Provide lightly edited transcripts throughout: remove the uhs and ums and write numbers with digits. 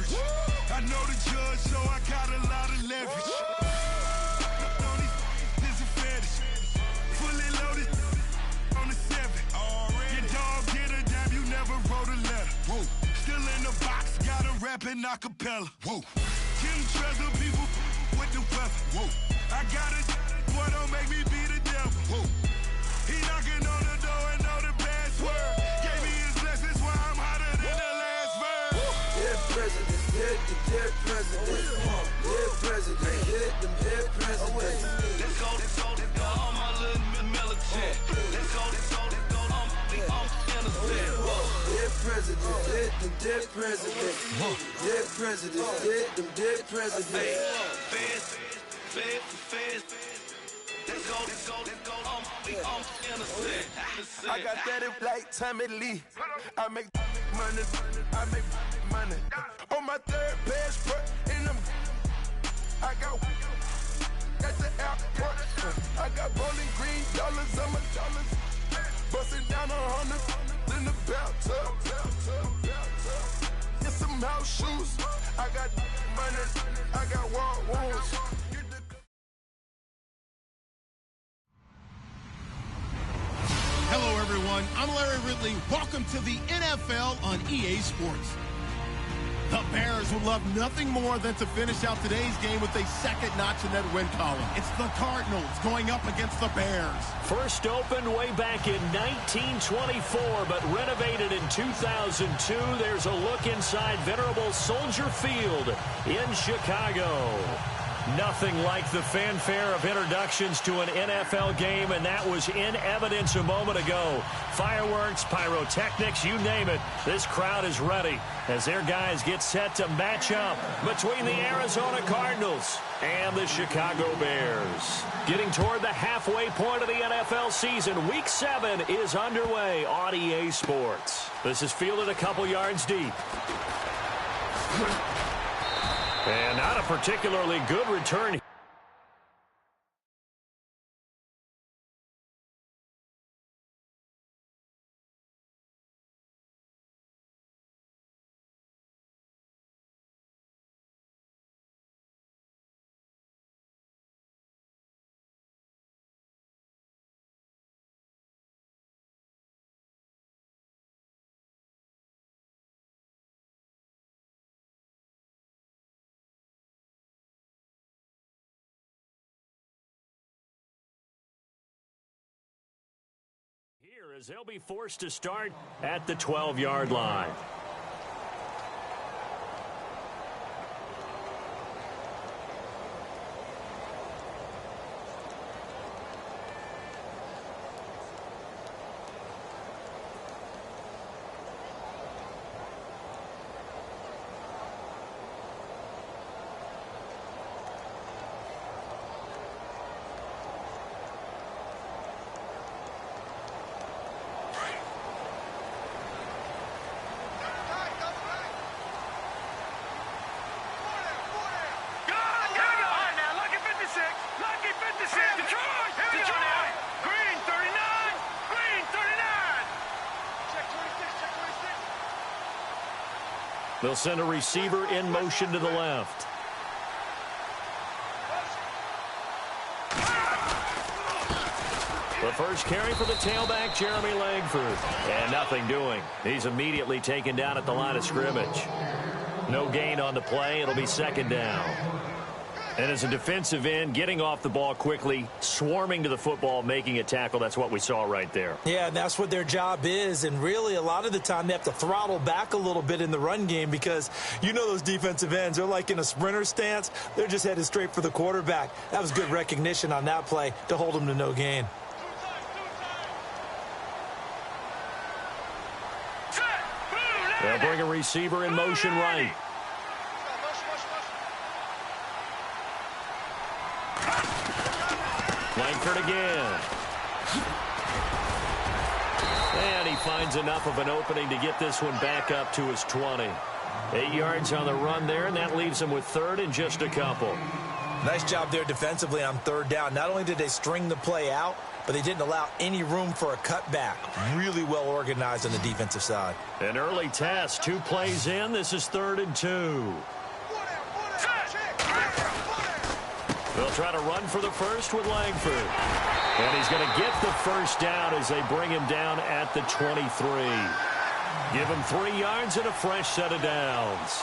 average. I know the judge, so I got a lot of leverage. This is fetish. Fully loaded on the 7. Your dog get a dab, you never wrote a letter. Whoa. Still in the box, got a rapping acapella. Whoa. Kim Treasure, people with the weather. Whoa. I got it, boy, don't make me be the devil. Whoa. He knocking on the door and know the password. Gave me his blessings while I'm hotter than the last verse. Dead president, dead president. Dead president, dead president. Let's go, all my little militant. Let's go, I'm innocent. Dead president, dead president. Dead president, dead president. Feds. Let's go, I'm innocent. I got that like Tommy Lee. I make money. On my third passport, and I got at the airport. I got bowling green dollars on my dollars. Busting down 100 in the bathtub. Get some house shoes. I got money. I got war wounds. Hello, everyone. I'm Larry Ridley. Welcome to the NFL on EA Sports. The Bears would love nothing more than to finish out today's game with a second notch in that win column. It's the Cardinals going up against the Bears. First opened way back in 1924, but renovated in 2002. There's a look inside venerable Soldier Field in Chicago. Nothing like the fanfare of introductions to an NFL game, and that was in evidence a moment ago. Fireworks, pyrotechnics, you name it. This crowd is ready as their guys get set to match up between the Arizona Cardinals and the Chicago Bears. Getting toward the halfway point of the NFL season, Week 7 is underway on EA Sports. This is fielded a couple yards deep. And not a particularly good return. Here as they'll be forced to start at the 12-yard line. They'll send a receiver in motion to the left. The first carry for the tailback, Jeremy Langford. And nothing doing. He's immediately taken down at the line of scrimmage. No gain on the play. It'll be second down. And as a defensive end, getting off the ball quickly, swarming to the football, making a tackle, that's what we saw right there. Yeah, and that's what their job is. And really, a lot of the time, they have to throttle back a little bit in the run game because you know those defensive ends, they're like in a sprinter stance. They're just headed straight for the quarterback. That was good recognition on that play to hold them to no gain. They'll bring a receiver in motion right. Langford again. And he finds enough of an opening to get this one back up to his 20. 8 yards on the run there, and that leaves him with third and just a couple. Nice job there defensively on third down. Not only did they string the play out, but they didn't allow any room for a cutback. Really well organized on the defensive side. An early test, 2 plays in. This is 3rd and 2. They'll try to run for the first with Langford. And he's going to get the first down as they bring him down at the 23. Give him 3 yards and a fresh set of downs.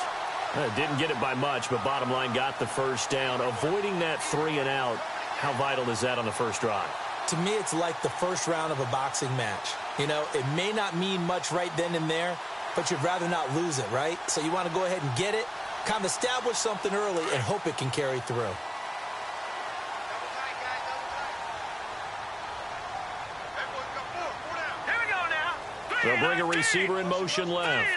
Didn't get it by much, but bottom line got the first down. Avoiding that 3 and out, how vital is that on the first drive? To me, it's like the first round of a boxing match. You know, it may not mean much right then and there, but you'd rather not lose it, right? So you want to go ahead and get it, kind of establish something early, and hope it can carry through. They'll bring a receiver in motion left.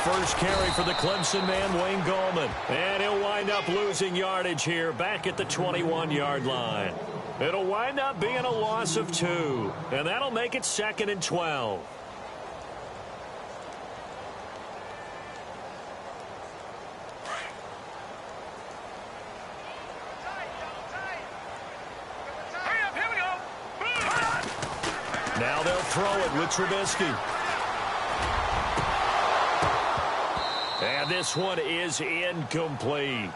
First carry for the Clemson man, Wayne Gallman. And he'll wind up losing yardage here back at the 21-yard line. It'll wind up being a loss of 2. And that'll make it 2nd and 12. Now they'll throw it with Trubisky. And this one is incomplete.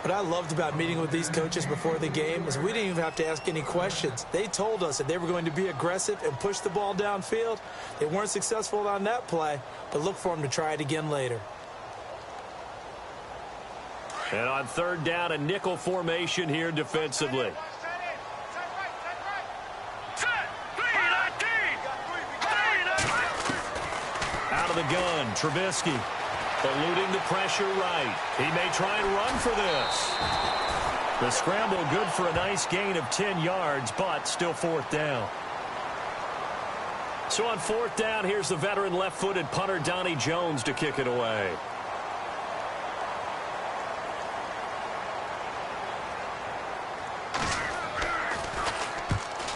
What I loved about meeting with these coaches before the game is we didn't even have to ask any questions. They told us that they were going to be aggressive and push the ball downfield. They weren't successful on that play, but look for them to try it again later. And on 3rd down, a nickel formation here defensively. Out of the gun, Trubisky. Eluding the pressure right. He may try and run for this. The scramble good for a nice gain of 10 yards, but still 4th down. So on 4th down, here's the veteran left-footed punter Donnie Jones to kick it away.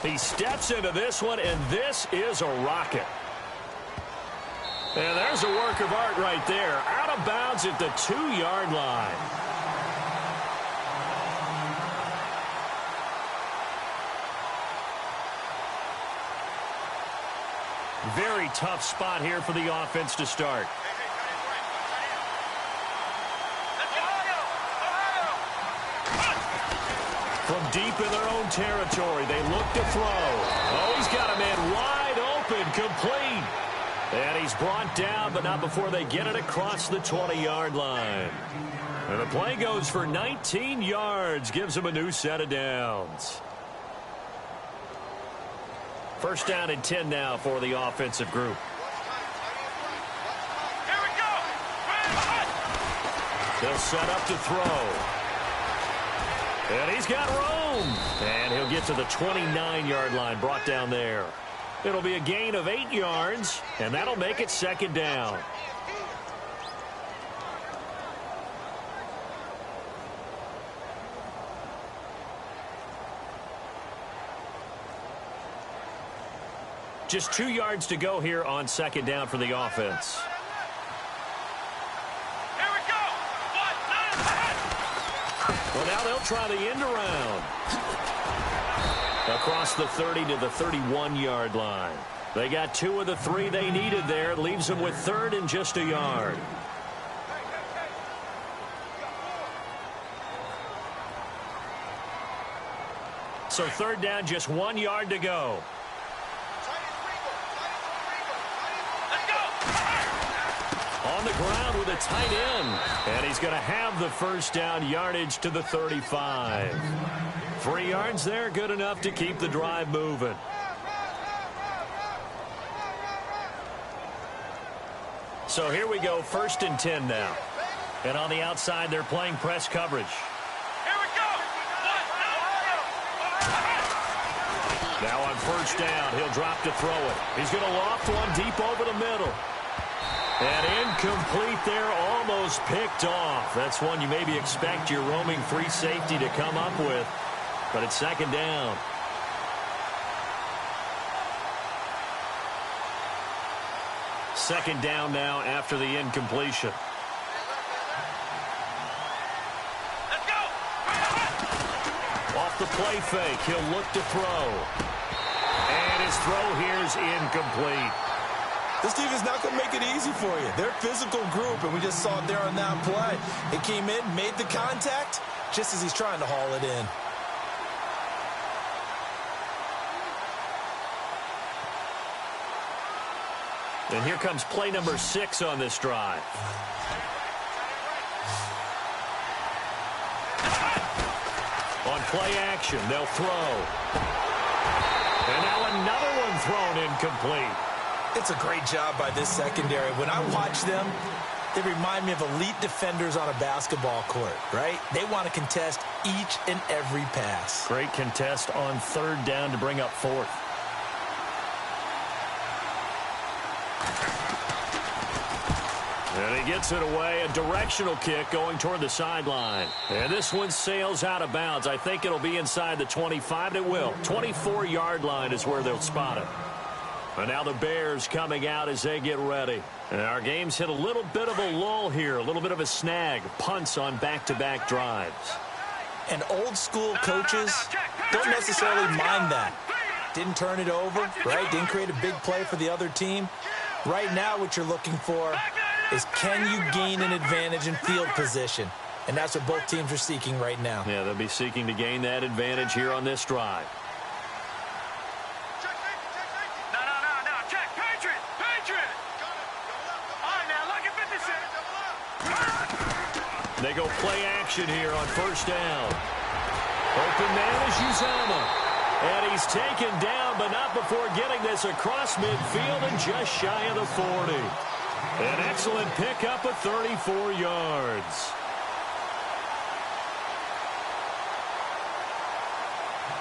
He steps into this one, and this is a rocket. And there's a work of art right there. Out of bounds at the 2-yard line. Very tough spot here for the offense to start. From deep in their own territory, they look to throw. Oh, he's got a man wide open, complete. And he's brought down, but not before they get it across the 20-yard line. And the play goes for 19 yards, gives him a new set of downs. First down and 10 now for the offensive group. Here we go. They'll set up to throw. And he's got room. And he'll get to the 29-yard line, brought down there. It'll be a gain of 8 yards, and that'll make it 2nd down. Just 2 yards to go here on 2nd down for the offense. Here we go. Well, now they'll try the end around. Across the 30 to the 31-yard line. They got 2 of the 3 they needed there. It leaves them with 3rd and just a yard. So 3rd down, just 1 yard to go. On the ground with a tight end. And he's going to have the first down, yardage to the 35. 3 yards there, good enough to keep the drive moving. So here we go, 1st and 10 now. And on the outside, they're playing press coverage. Here we go. Now on 1st down, he'll drop to throw it. He's going to loft one deep over the middle. And incomplete there, almost picked off. That's one you maybe expect your roaming free safety to come up with. But it's 2nd down. second down now after the incompletion. Let's go! Off the play fake, he'll look to throw. And his throw here is incomplete. This defense is not going to make it easy for you. They're a physical group, and we just saw it there on that play. It came in, made the contact, just as he's trying to haul it in. And here comes play number 6 on this drive. On play action, they'll throw. And now another one thrown incomplete. It's a great job by this secondary. When I watch them, they remind me of elite defenders on a basketball court, right? They want to contest each and every pass. Great contest on third down to bring up fourth. And he gets it away, a directional kick going toward the sideline. And this one sails out of bounds. I think it'll be inside the 25, and it will. 24-yard line is where they'll spot it. And now the Bears coming out as they get ready. And our game's hit a little bit of a lull here, a little bit of a snag. Punts on back-to-back drives. And old-school coaches don't necessarily mind that. Didn't turn it over, right? Didn't create a big play for the other team. Right now what you're looking for is, can you gain an advantage in field position? And that's what both teams are seeking right now. Yeah, they'll be seeking to gain that advantage here on this drive. No. Check. Patriot. All right, now, look at 56. They go play action here on first down. Open man is Uzama. And he's taken down, but not before getting this across midfield and just shy of the 40. An excellent pickup of 34 yards.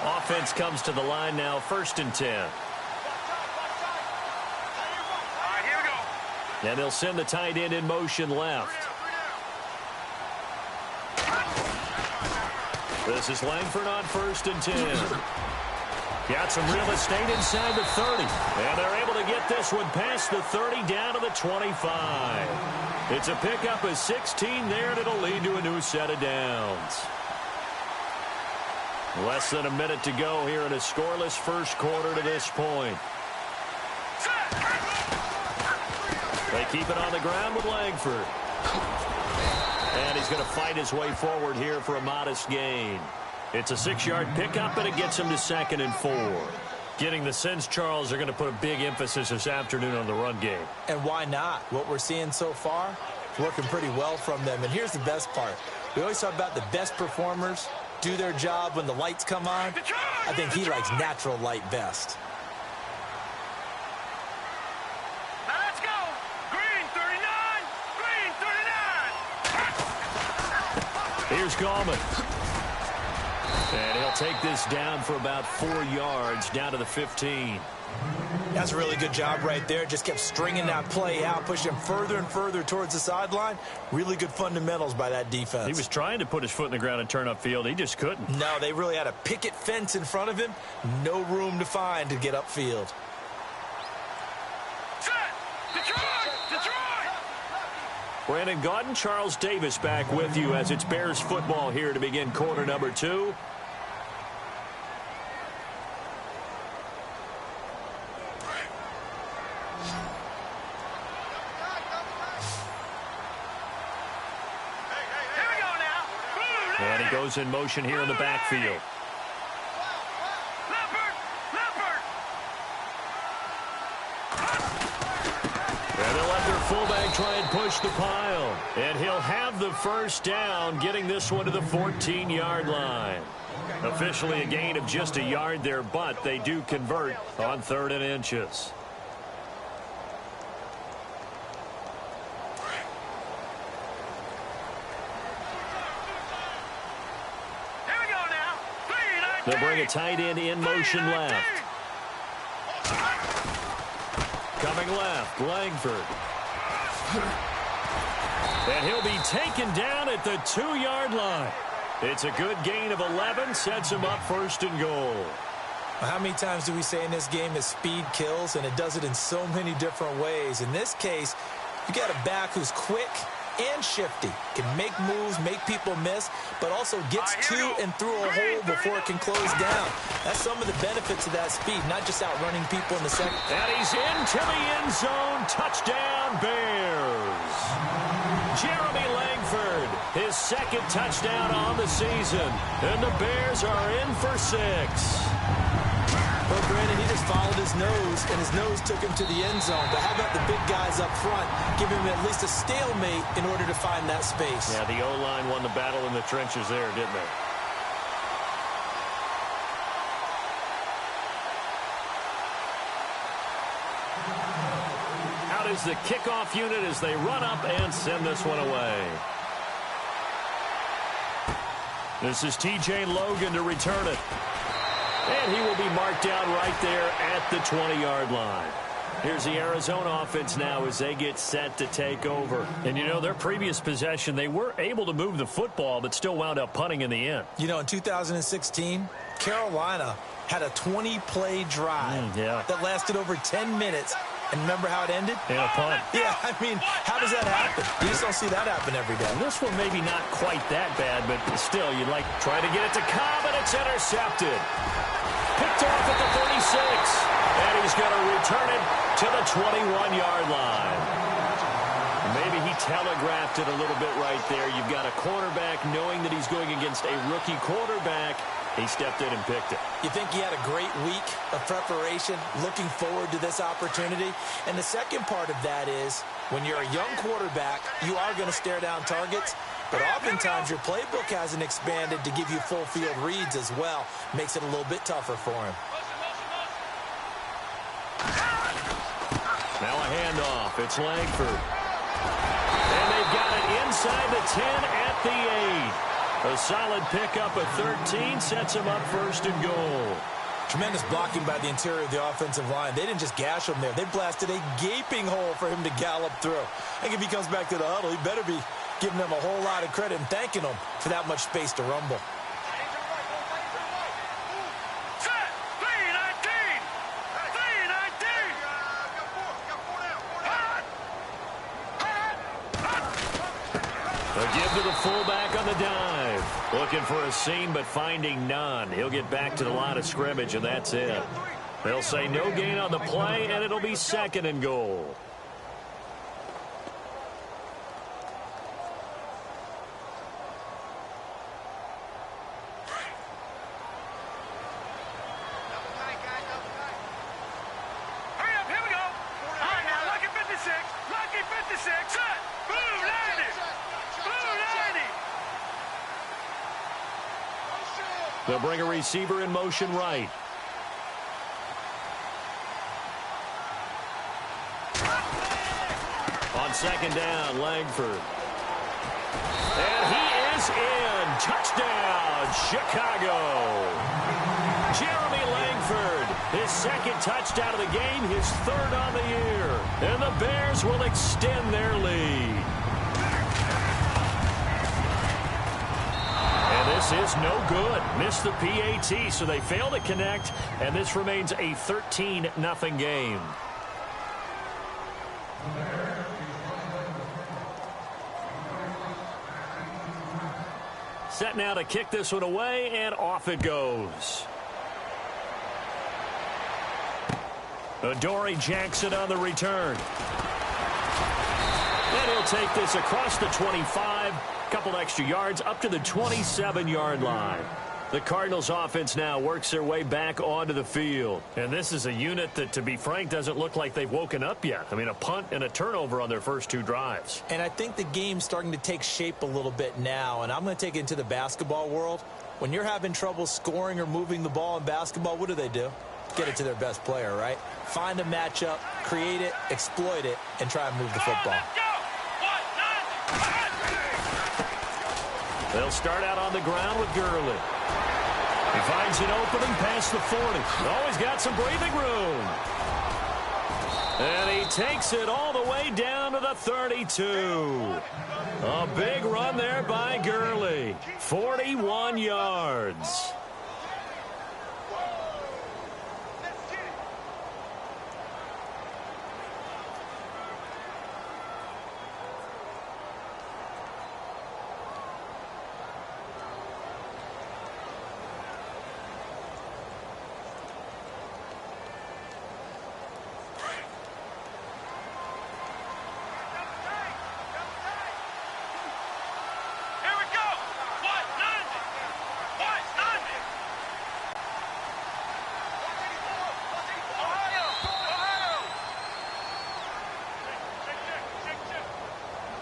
Offense comes to the line now, 1st and 10. All right, here we go. And they'll send the tight end in motion left. This is Langford on 1st and 10. Got some real estate inside the 30. And they're able to get this one past the 30 down to the 25. It's a pickup of 16 there, and it'll lead to a new set of downs. Less than a minute to go here in a scoreless first quarter to this point. They keep it on the ground with Langford. And he's going to fight his way forward here for a modest gain. It's a 6-yard pickup, and it gets him to 2nd and 4. Getting the sense, Charles, they're going to put a big emphasis this afternoon on the run game. And why not? What we're seeing so far is working pretty well from them. And here's the best part. We always talk about the best performers do their job when the lights come on. I think he likes natural light best. Now let's go. Green 39. Here's Gallman. And he'll take this down for about 4 yards, down to the 15. That's a really good job right there. Just kept stringing that play out, pushing him further and further towards the sideline. Really good fundamentals by that defense. He was trying to put his foot in the ground and turn upfield. He just couldn't. No, they really had a picket fence in front of him. No room to find to get upfield. Set. Detroit. Brandon Gaudin, Charles Davis back with you as it's Bears football here to begin quarter number 2. And he goes in motion here in the backfield. And they'll let their fullback try and push the pile. And he'll have the first down, getting this one to the 14-yard line. Officially a gain of just a yard there, but they do convert on 3rd and inches. They'll bring a tight end in motion left. Coming left, Langford. And he'll be taken down at the 2-yard line. It's a good gain of 11, sets him up 1st and goal. Well, how many times do we say in this game that speed kills, and it does it in so many different ways? In this case, you got a back who's quick and shifty, can make moves, make people miss, but also gets to and through a hole before it can close down. That's some of the benefits of that speed, not just outrunning people in the second. And he's into the end zone. Touchdown, Bears. Jeremy Langford, his second touchdown on the season. And the Bears are in for 6. Well, Brandon, he just followed his nose, and his nose took him to the end zone. But how about the big guys up front, give him at least a stalemate in order to find that space? Yeah, the O-line won the battle in the trenches there, didn't they? Out is the kickoff unit as they run up and send this one away. This is T.J. Logan to return it. And he will be marked down right there at the 20-yard line. Here's the Arizona offense now as they get set to take over. And, you know, their previous possession, they were able to move the football but still wound up punting in the end. You know, in 2016, Carolina had a 20-play drive that lasted over 10 minutes. And remember how it ended? In a punt. Yeah, I mean, how does that happen? You just don't see that happen every day. And this one maybe not quite that bad, but still, you'd like to try to get it to Cobb, and it's intercepted. Picked off at the 36, and he's going to return it to the 21-yard line. Maybe he telegraphed it a little bit right there. You've got a quarterback knowing that he's going against a rookie quarterback. He stepped in and picked it. You think he had a great week of preparation, looking forward to this opportunity? And the second part of that is, when you're a young quarterback, you are going to stare down targets. But oftentimes your playbook hasn't expanded to give you full field reads as well. Makes it a little bit tougher for him. Now a handoff. It's Langford. And they've got it inside the 10 at the 8. A solid pickup of 13 sets him up first and goal. Tremendous blocking by the interior of the offensive line. They didn't just gash him there. They blasted a gaping hole for him to gallop through. I think if he comes back to the huddle, he better be giving them a whole lot of credit and thanking them for that much space to rumble. A give to the fullback on the dive. Looking for a seam, but finding none. He'll get back to the line of scrimmage, and that's it. They'll say no gain on the play, and it'll be second and goal. They'll bring a receiver in motion right. On second down, Langford. And he is in. Touchdown, Chicago. Jeremy Langford, his second touchdown of the game, his third on the year. And the Bears will extend their lead. This is no good. Missed the PAT, so they fail to connect, and this remains a 13-0 game. Set now to kick this one away, and off it goes. Adoree Jackson on the return. And he'll take this across the 25. Couple extra yards up to the 27-yard line. The Cardinals offense now works their way back onto the field. And this is a unit that, to be frank, doesn't look like they've woken up yet. I mean, a punt and a turnover on their first two drives. And I think the game's starting to take shape a little bit now. And I'm going to take it into the basketball world. When you're having trouble scoring or moving the ball in basketball, what do? Get it to their best player, right? Find a matchup, create it, exploit it, and try and move the football. They'll start out on the ground with Gurley. He finds an opening past the 40. Always got some breathing room. And he takes it all the way down to the 32. A big run there by Gurley. 41 yards.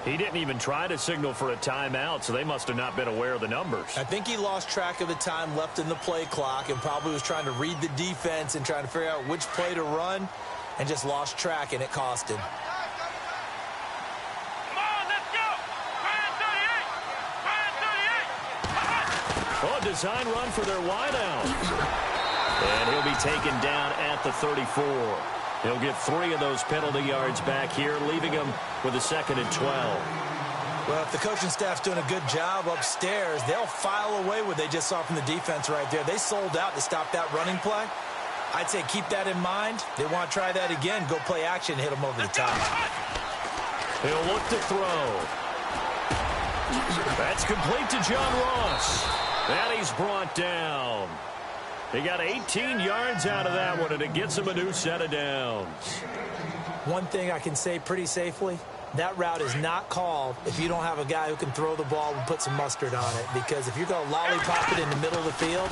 He didn't even try to signal for a timeout, so they must have not been aware of the numbers. I think he lost track of the time left in the play clock and probably was trying to read the defense and trying to figure out which play to run and just lost track, and it cost him. Oh, design run for their wideout. And he'll be taken down at the 34. He'll get 3 of those penalty yards back here, leaving him with a 2nd and 12. Well, if the coaching staff's doing a good job upstairs, they'll file away what they just saw from the defense right there. They sold out to stop that running play. I'd say keep that in mind. They want to try that again. Go play action and hit them over the top. He'll look to throw. That's complete to John Ross. And he's brought down. He got 18 yards out of that one, and it gets him a new set of downs. One thing I can say pretty safely, that route is not called if you don't have a guy who can throw the ball and put some mustard on it. Because if you're going to lollipop it in the middle of the field,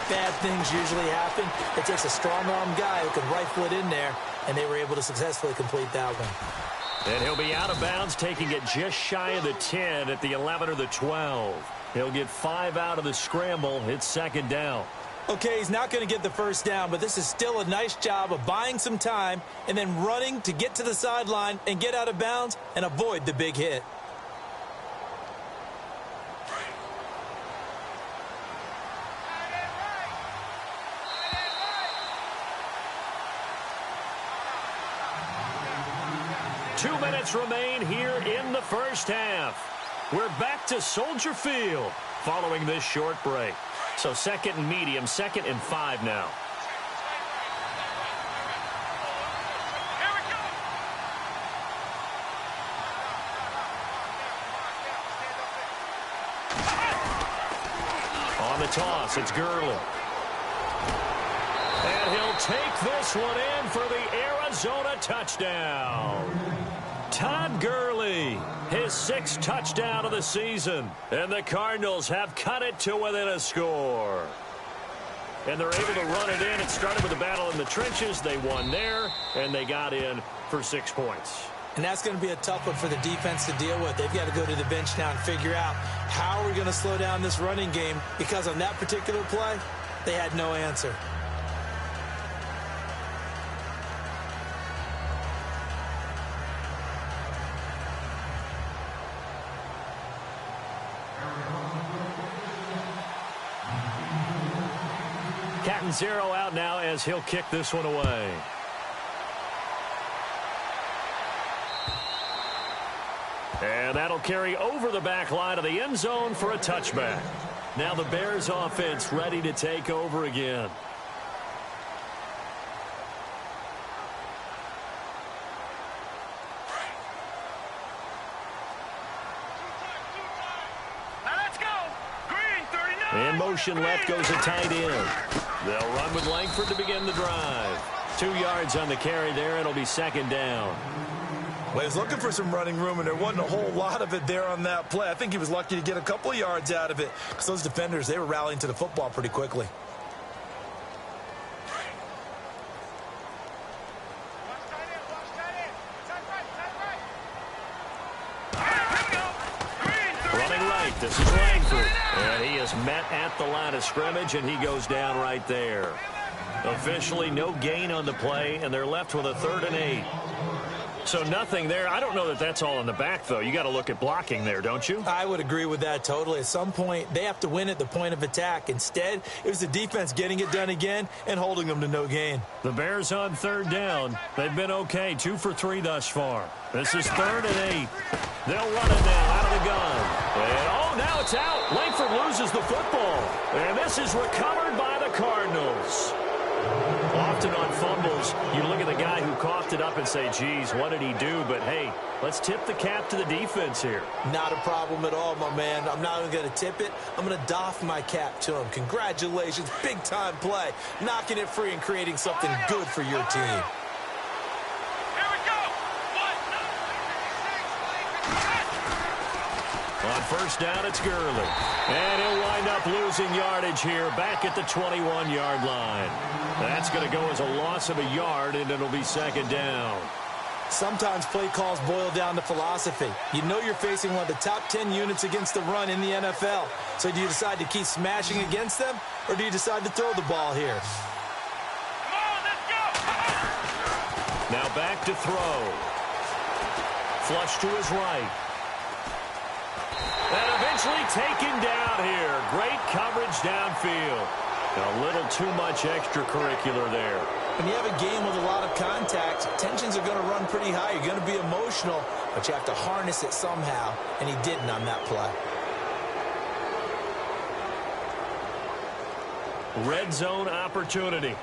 bad things usually happen. It takes a strong-arm guy who can rifle it in there, and they were able to successfully complete that one. And he'll be out of bounds, taking it just shy of the 10 at the 11 or the 12. He'll get 5 out of the scramble. It's 2nd down. Okay, he's not going to get the first down, but this is still a nice job of buying some time and then running to get to the sideline and get out of bounds and avoid the big hit. Two minutes remain here in the first half. We're back to Soldier Field following this short break. So 2nd and medium, 2nd and 5 now. On the toss, it's Gurley. And he'll take this one in for the Arizona touchdown. Todd Gurley, his 6th touchdown of the season. And the Cardinals have cut it to within a score. And they're able to run it in. It started with a battle in the trenches. They won there, and they got in for 6 points. And that's going to be a tough one for the defense to deal with. They've got to go to the bench now and figure out how we're going to slow down this running game, because on that particular play, they had no answer. Catanzaro out now as he'll kick this one away. And that'll carry over the back line of the end zone for a touchback. Now the Bears offense ready to take over again. In motion left goes a tight end. They'll run with Langford to begin the drive. 2 yards on the carry there. It'll be 2nd down. Well, he was looking for some running room, and there wasn't a whole lot of it there on that play. I think he was lucky to get a couple of yards out of it, because those defenders, they were rallying to the football pretty quickly. Running right, this is Langford. And he is met at the line of scrimmage, and he goes down right there. Officially, no gain on the play, and they're left with a 3rd and 8. So nothing there. I don't know that that's all in the back, though. You got to look at blocking there, don't you? I would agree with that totally. At some point, they have to win at the point of attack. Instead, it was the defense getting it done again and holding them to no gain. The Bears on 3rd down. They've been okay, 2 for 3 thus far. This is 3rd and 8. They'll run it now out of the gun. And, now it's out. Langford loses the football. And this is recovered by the Cardinals. Often on fumbles, you look at the guy who coughed it up and say, geez, what did he do? But, hey, let's tip the cap to the defense here. Not a problem at all, my man. I'm not even going to tip it. I'm going to doff my cap to him. Congratulations. Big-time play. Knocking it free and creating something good for your team. On 1st down, it's Gurley. And he'll wind up losing yardage here back at the 21-yard line. That's going to go as a loss of a yard, and it'll be 2nd down. Sometimes play calls boil down to philosophy. You know you're facing one of the top 10 units against the run in the NFL. So do you decide to keep smashing against them, or do you decide to throw the ball here? Come on, let's go! Now back to throw. Flush to his right. And eventually taken down here. Great coverage downfield. A little too much extracurricular there. When you have a game with a lot of contact, tensions are going to run pretty high. You're going to be emotional, but you have to harness it somehow, and he didn't on that play. Red zone opportunity.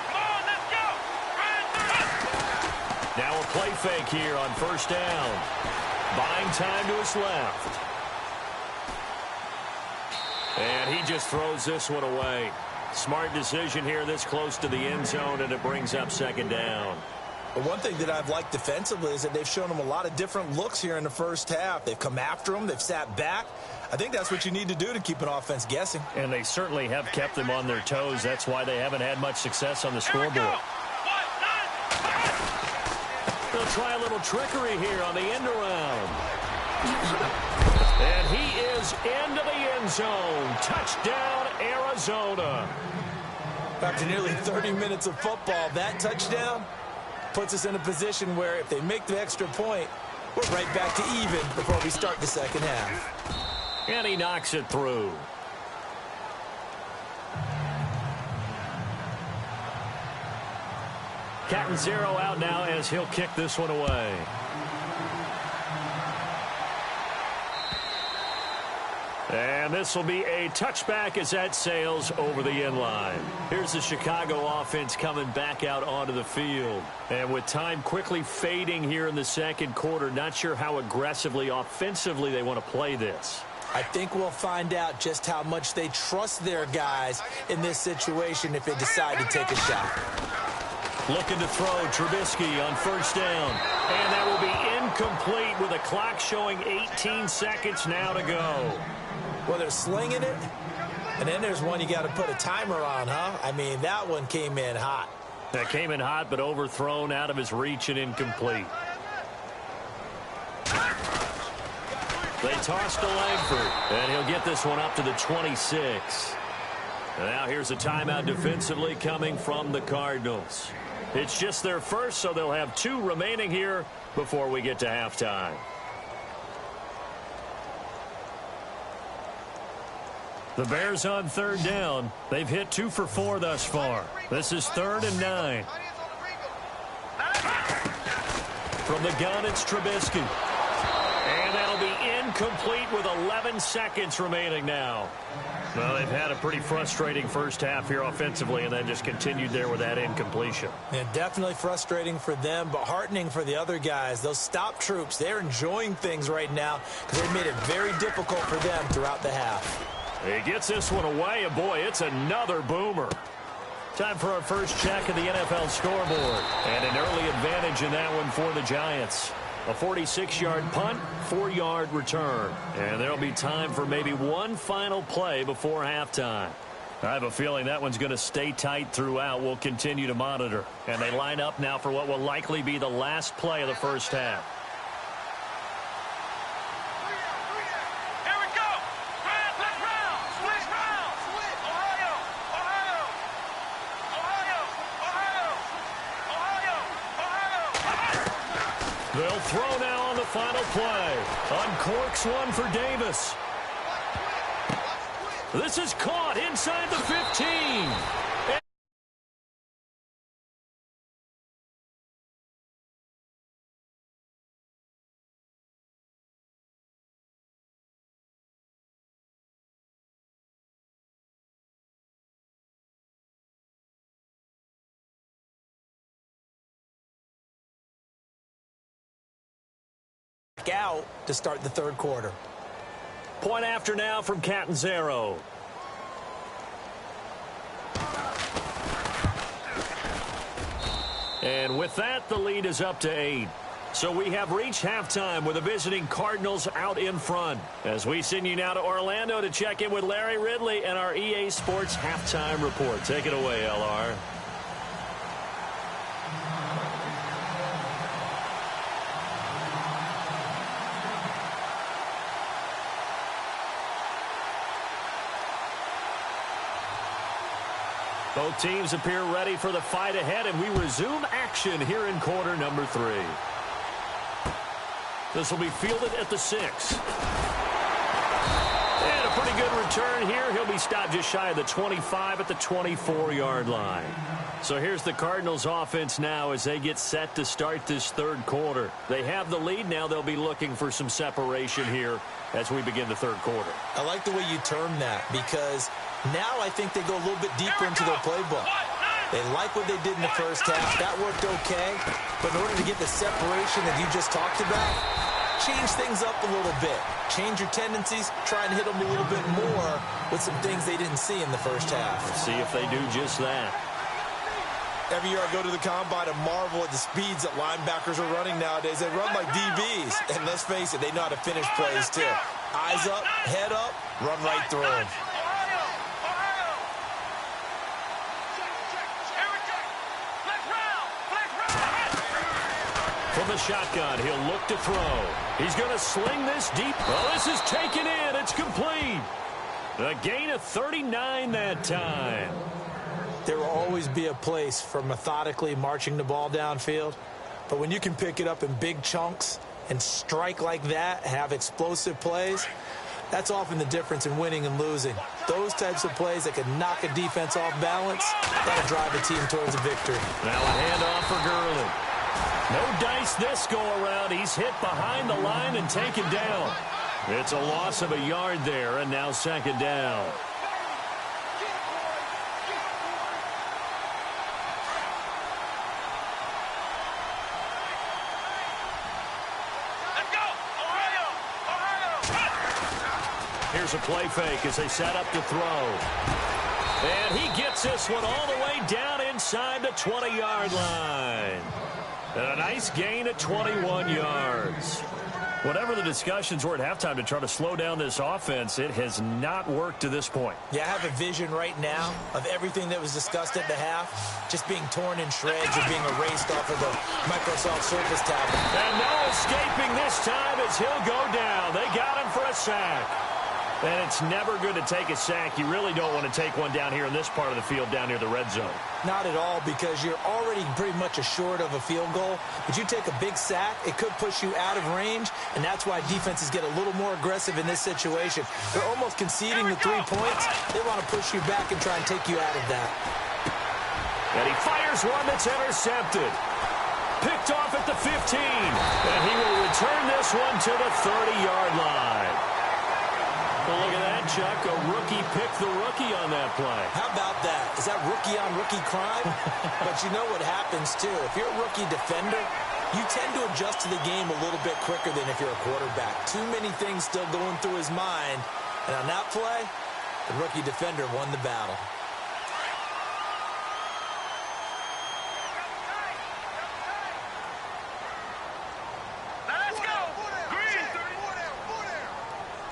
Come on, let's go! Now a play fake here on first down. Buying time to his left. And he just throws this one away. Smart decision here this close to the end zone, and it brings up second down. But one thing that I've liked defensively is that they've shown him a lot of different looks here in the first half. They've come after him. They've sat back. I think that's what you need to do to keep an offense guessing. And they certainly have kept them on their toes. That's why they haven't had much success on the scoreboard. They'll try a little trickery here on the end around. And he is into the end zone. Touchdown, Arizona. After nearly 30 minutes of football, that touchdown puts us in a position where if they make the extra point, we're right back to even before we start the second half. And he knocks it through. Catanzaro out now as he'll kick this one away. And this will be a touchback as that sails over the end line. Here's the Chicago offense coming back out onto the field. And with time quickly fading here in the second quarter, not sure how aggressively, offensively they want to play this. I think we'll find out just how much they trust their guys in this situation if they decide to take a shot. Looking to throw Trubisky on first down. And that will be incomplete with the clock showing 18 seconds now to go. Well, they're slinging it, and then there's one you got to put a timer on, huh? I mean, that one came in hot. That came in hot, but overthrown out of his reach and incomplete. They toss to Langford, and he'll get this one up to the 26. And now here's a timeout defensively coming from the Cardinals. It's just their first, so they'll have 2 remaining here before we get to halftime. The Bears on third down. They've hit 2 for 4 thus far. This is 3rd and 9. From the gun, it's Trubisky. And that'll be incomplete with 11 seconds remaining now. Well, they've had a pretty frustrating first half here offensively, and then just continued there with that incompletion. Yeah, definitely frustrating for them, but heartening for the other guys. Those stop troops, they're enjoying things right now because they made it very difficult for them throughout the half. He gets this one away, and boy, it's another boomer. Time for our first check of the NFL scoreboard. And an early advantage in that one for the Giants. A 46-yard punt, 4-yard return. And there'll be time for maybe one final play before halftime. I have a feeling that one's going to stay tight throughout. We'll continue to monitor. And they line up now for what will likely be the last play of the first half. They'll throw now on the final play. Uncorks one for Davis. This is caught inside the 15. Out to start the third quarter. Point after now from Catanzaro. And with that, the lead is up to 8. So we have reached halftime with the visiting Cardinals out in front. As we send you now to Orlando to check in with Larry Ridley and our EA Sports halftime report. Take it away, LR. Both teams appear ready for the fight ahead, and we resume action here in quarter number 3. This will be fielded at the 6. And a pretty good return here. He'll be stopped just shy of the 25 at the 24-yard line. So here's the Cardinals offense now as they get set to start this third quarter. They have the lead. Now they'll be looking for some separation here as we begin the third quarter. I like the way you term that because now I think they go a little bit deeper into their playbook. They like what they did in the first half. That worked okay. But in order to get the separation that you just talked about, change things up a little bit. Change your tendencies. Try and hit them a little bit more with some things they didn't see in the first half. Let's see if they do just that. Every year I go to the combine and marvel at the speeds that linebackers are running nowadays. They run like DBs. And let's face it, they know how to finish plays too. Eyes up, head up, run right through them. From the shotgun, he'll look to throw. He's going to sling this deep. Well, this is taken in. It's complete. A gain of 39 that time. There will always be a place for methodically marching the ball downfield. But when you can pick it up in big chunks and strike like that, have explosive plays, that's often the difference in winning and losing. Those types of plays that can knock a defense off balance, that'll drive a team towards a victory. Now a handoff for Gurley. No dice this go-around. He's hit behind the line and taken down. It's a loss of a yard there, and now second down. Here's a play fake as they set up to throw. And he gets this one all the way down inside the 20-yard line. And a nice gain at 21 yards. Whatever the discussions were at halftime to try to slow down this offense, it has not worked to this point. Yeah, I have a vision right now of everything that was discussed at the half just being torn in shreds or being erased off of the Microsoft Surface tablet. And no escaping this time as he'll go down. They got him for a sack. And it's never good to take a sack. You really don't want to take one down here in this part of the field down near the red zone. Not at all, because you're already pretty much assured of a field goal. But you take a big sack, it could push you out of range, and that's why defenses get a little more aggressive in this situation. They're almost conceding the 3 points. They want to push you back and try and take you out of that. And he fires one that's intercepted. Picked off at the 15. And he will return this one to the 30-yard line. Well, look at that, Chuck. A rookie picked the rookie on that play. How about that? Is that rookie-on-rookie crime? But you know what happens, too. If you're a rookie defender, you tend to adjust to the game a little bit quicker than if you're a quarterback. Too many things still going through his mind. And on that play, the rookie defender won the battle.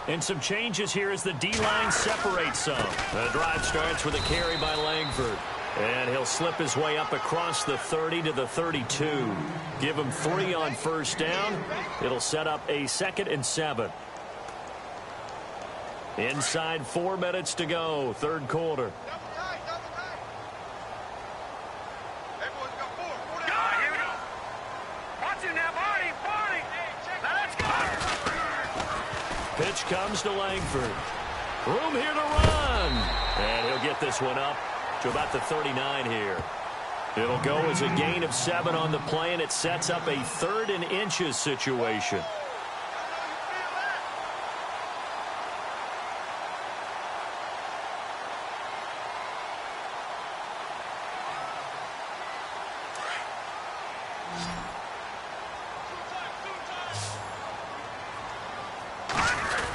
And some changes here as the D-line separates some. The drive starts with a carry by Langford. And he'll slip his way up across the 30 to the 32. Give him 3 on first down. It'll set up a 2nd and 7. Inside 4 minutes to go, third quarter. Pitch comes to Langford. Room here to run. And he'll get this one up to about the 39 here. It'll go as a gain of 7 on the play, and it sets up a 3rd and inches situation.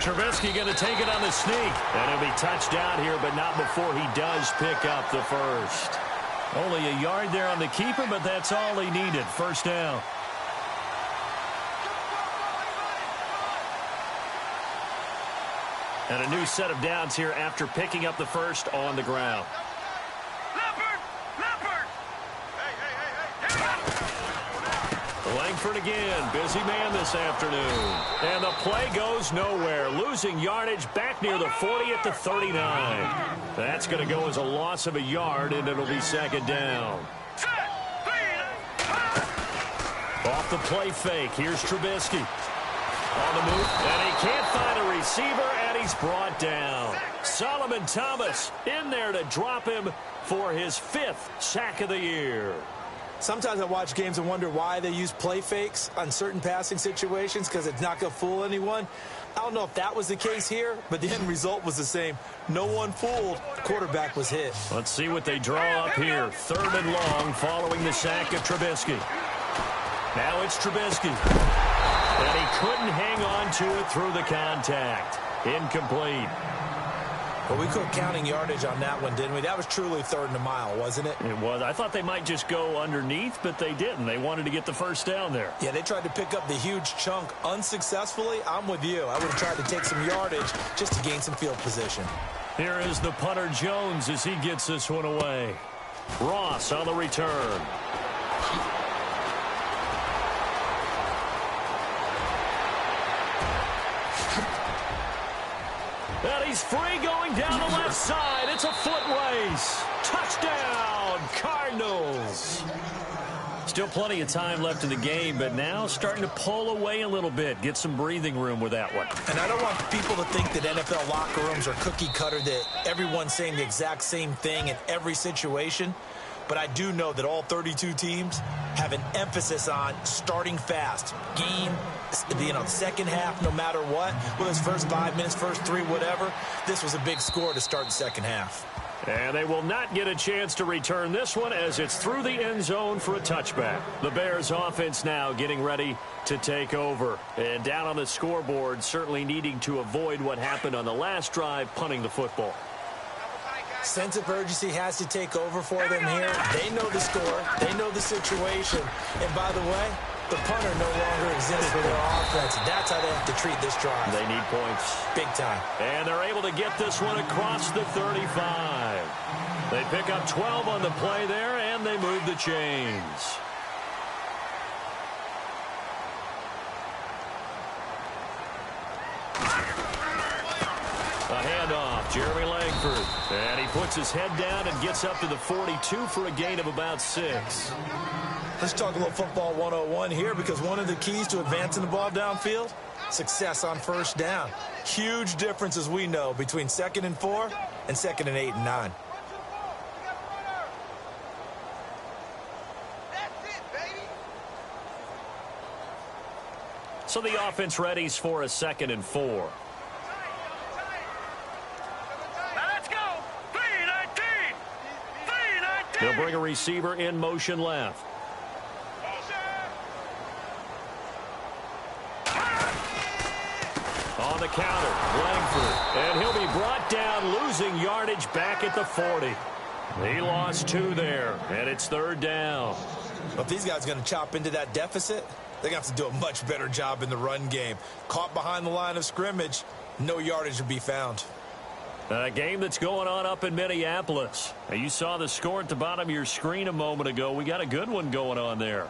Trubisky going to take it on the sneak. And he'll be touched down here, but not before he does pick up the first. Only a yard there on the keeper, but that's all he needed. First down. And a new set of downs here after picking up the first on the ground. Langford again. Busy man this afternoon. And the play goes nowhere. Losing yardage back near the 40 at the 39. That's going to go as a loss of a yard, and it'll be second down. Off the play fake. Here's Trubisky. On the move, and he can't find a receiver, and he's brought down. Solomon Thomas in there to drop him for his 5th sack of the year. Sometimes I watch games and wonder why they use play fakes on certain passing situations, because it's not going to fool anyone. I don't know if that was the case here, but the end result was the same. No one fooled. The quarterback was hit. Let's see what they draw up here. 3rd and long following the sack of Trubisky. Now it's Trubisky. And he couldn't hang on to it through the contact. Incomplete. Well, we quit counting yardage on that one, didn't we? That was truly 3rd and a mile, wasn't it? It was. I thought they might just go underneath, but they didn't. They wanted to get the first down there. Yeah, they tried to pick up the huge chunk unsuccessfully. I'm with you. I would have tried to take some yardage just to gain some field position. Here is the punter Jones as he gets this one away. Ross on the return. And he's free going down the left side. It's a foot race. Touchdown, Cardinals. Still plenty of time left in the game, but now starting to pull away a little bit. Get some breathing room with that one. And I don't want people to think that NFL locker rooms are cookie cutter, that everyone's saying the exact same thing in every situation. But I do know that all 32 teams have an emphasis on starting fast. Game, second half, no matter what. Whether it's first 5 minutes, first 3, whatever. This was a big score to start the second half. And they will not get a chance to return this one as it's through the end zone for a touchback. The Bears offense now getting ready to take over. And down on the scoreboard, certainly needing to avoid what happened on the last drive, punting the football. Sense of urgency has to take over for them here. They know the score. They know the situation. And by the way, the punter no longer exists for their offense. That's how they have to treat this drive. They need points. Big time. And they're able to get this one across the 35. They pick up 12 on the play there, and they move the chains. A handoff, Jeremy Langford. And he puts his head down and gets up to the 42 for a gain of about 6. Let's talk a little football 101 here, because one of the keys to advancing the ball downfield, success on first down. Huge difference, as we know, between 2nd and 4 and 2nd and 8 and 9. So the offense readies for a 2nd and 4. They'll bring a receiver in motion left. On the counter, Langford. And he'll be brought down, losing yardage back at the 40. He lost 2 there, and it's 3rd down. Well, if these guys are going to chop into that deficit, they're going to have to do a much better job in the run game. Caught behind the line of scrimmage, no yardage to be found. A game that's going on up in Minneapolis. Now, you saw the score at the bottom of your screen a moment ago. We got a good one going on there.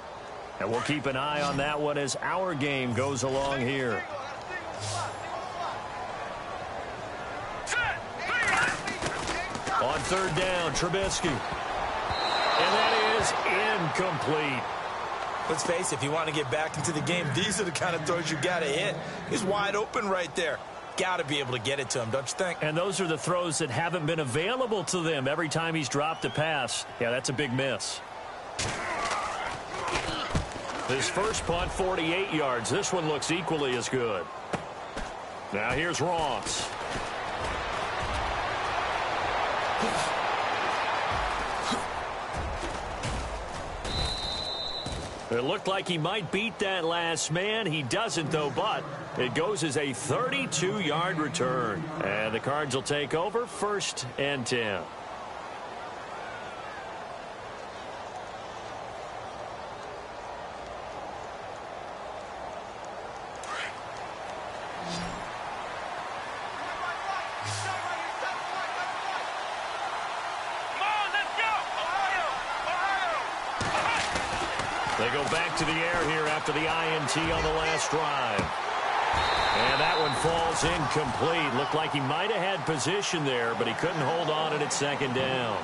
And we'll keep an eye on that one as our game goes along here. On 3rd down, Trubisky. And that is incomplete. Let's face it, if you want to get back into the game, these are the kind of throws you got to hit. He's wide open right there. Got to be able to get it to him, don't you think? And those are the throws that haven't been available to them every time he's dropped a pass. Yeah, that's a big miss. His first punt, 48 yards. This one looks equally as good. Now here's Ross. It looked like he might beat that last man. He doesn't, though, but it goes as a 32-yard return. And the Cards will take over 1st and 10. They go back to the air here after the INT on the last drive. And that one falls incomplete. Looked like he might have had position there, but he couldn't hold on at second down.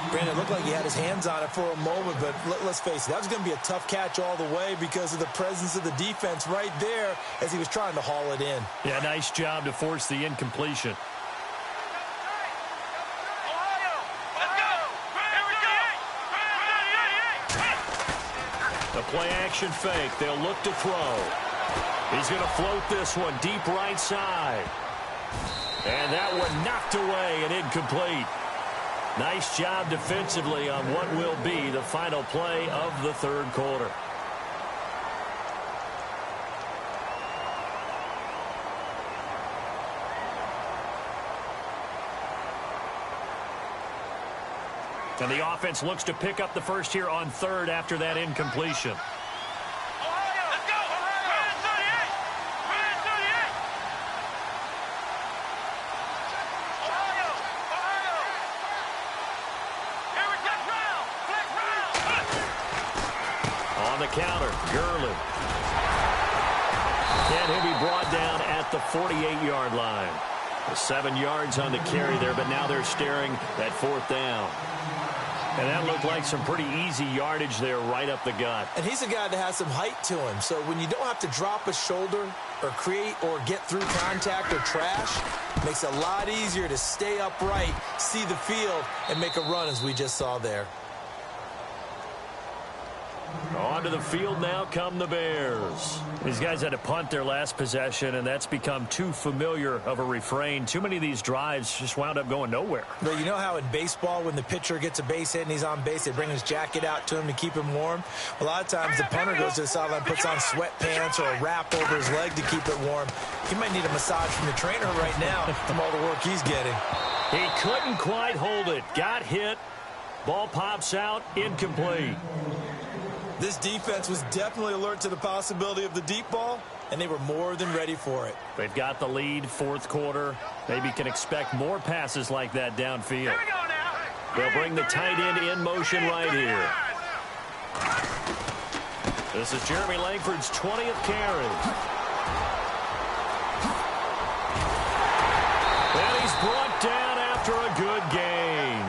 Brandon, it looked like he had his hands on it for a moment, but let's face it, that was going to be a tough catch all the way because of the presence of the defense right there as he was trying to haul it in. Yeah, nice job to force the incompletion. The play-action fake. They'll look to throw. He's going to float this one deep right side. And that one knocked away and incomplete. Nice job defensively on what will be the final play of the third quarter. And the offense looks to pick up the first here on third after that incompletion. On the counter, Gurley. And he'll be brought down at the 48-yard line. 7 yards on the carry there, but now they're staring at fourth down. And that looked like some pretty easy yardage there right up the gut. And he's a guy that has some height to him. So when you don't have to drop a shoulder or create or get through contact or trash, it makes it a lot easier to stay upright, see the field, and make a run as we just saw there. Onto the field now come the Bears. These guys had to punt their last possession, and that's become too familiar of a refrain. Too many of these drives just wound up going nowhere. But you know how in baseball, when the pitcher gets a base hit and he's on base, they bring his jacket out to him to keep him warm? A lot of times the punter goes to the sideline, puts on sweatpants or a wrap over his leg to keep it warm. He might need a massage from the trainer right now from all the work he's getting. He couldn't quite hold it. Got hit. Ball pops out. Incomplete. This defense was definitely alert to the possibility of the deep ball, and they were more than ready for it. They've got the lead, fourth quarter. Maybe can expect more passes like that downfield. They'll bring the tight end in motion right here. This is Jeremy Langford's 20th carry. And he's brought down after a good gain.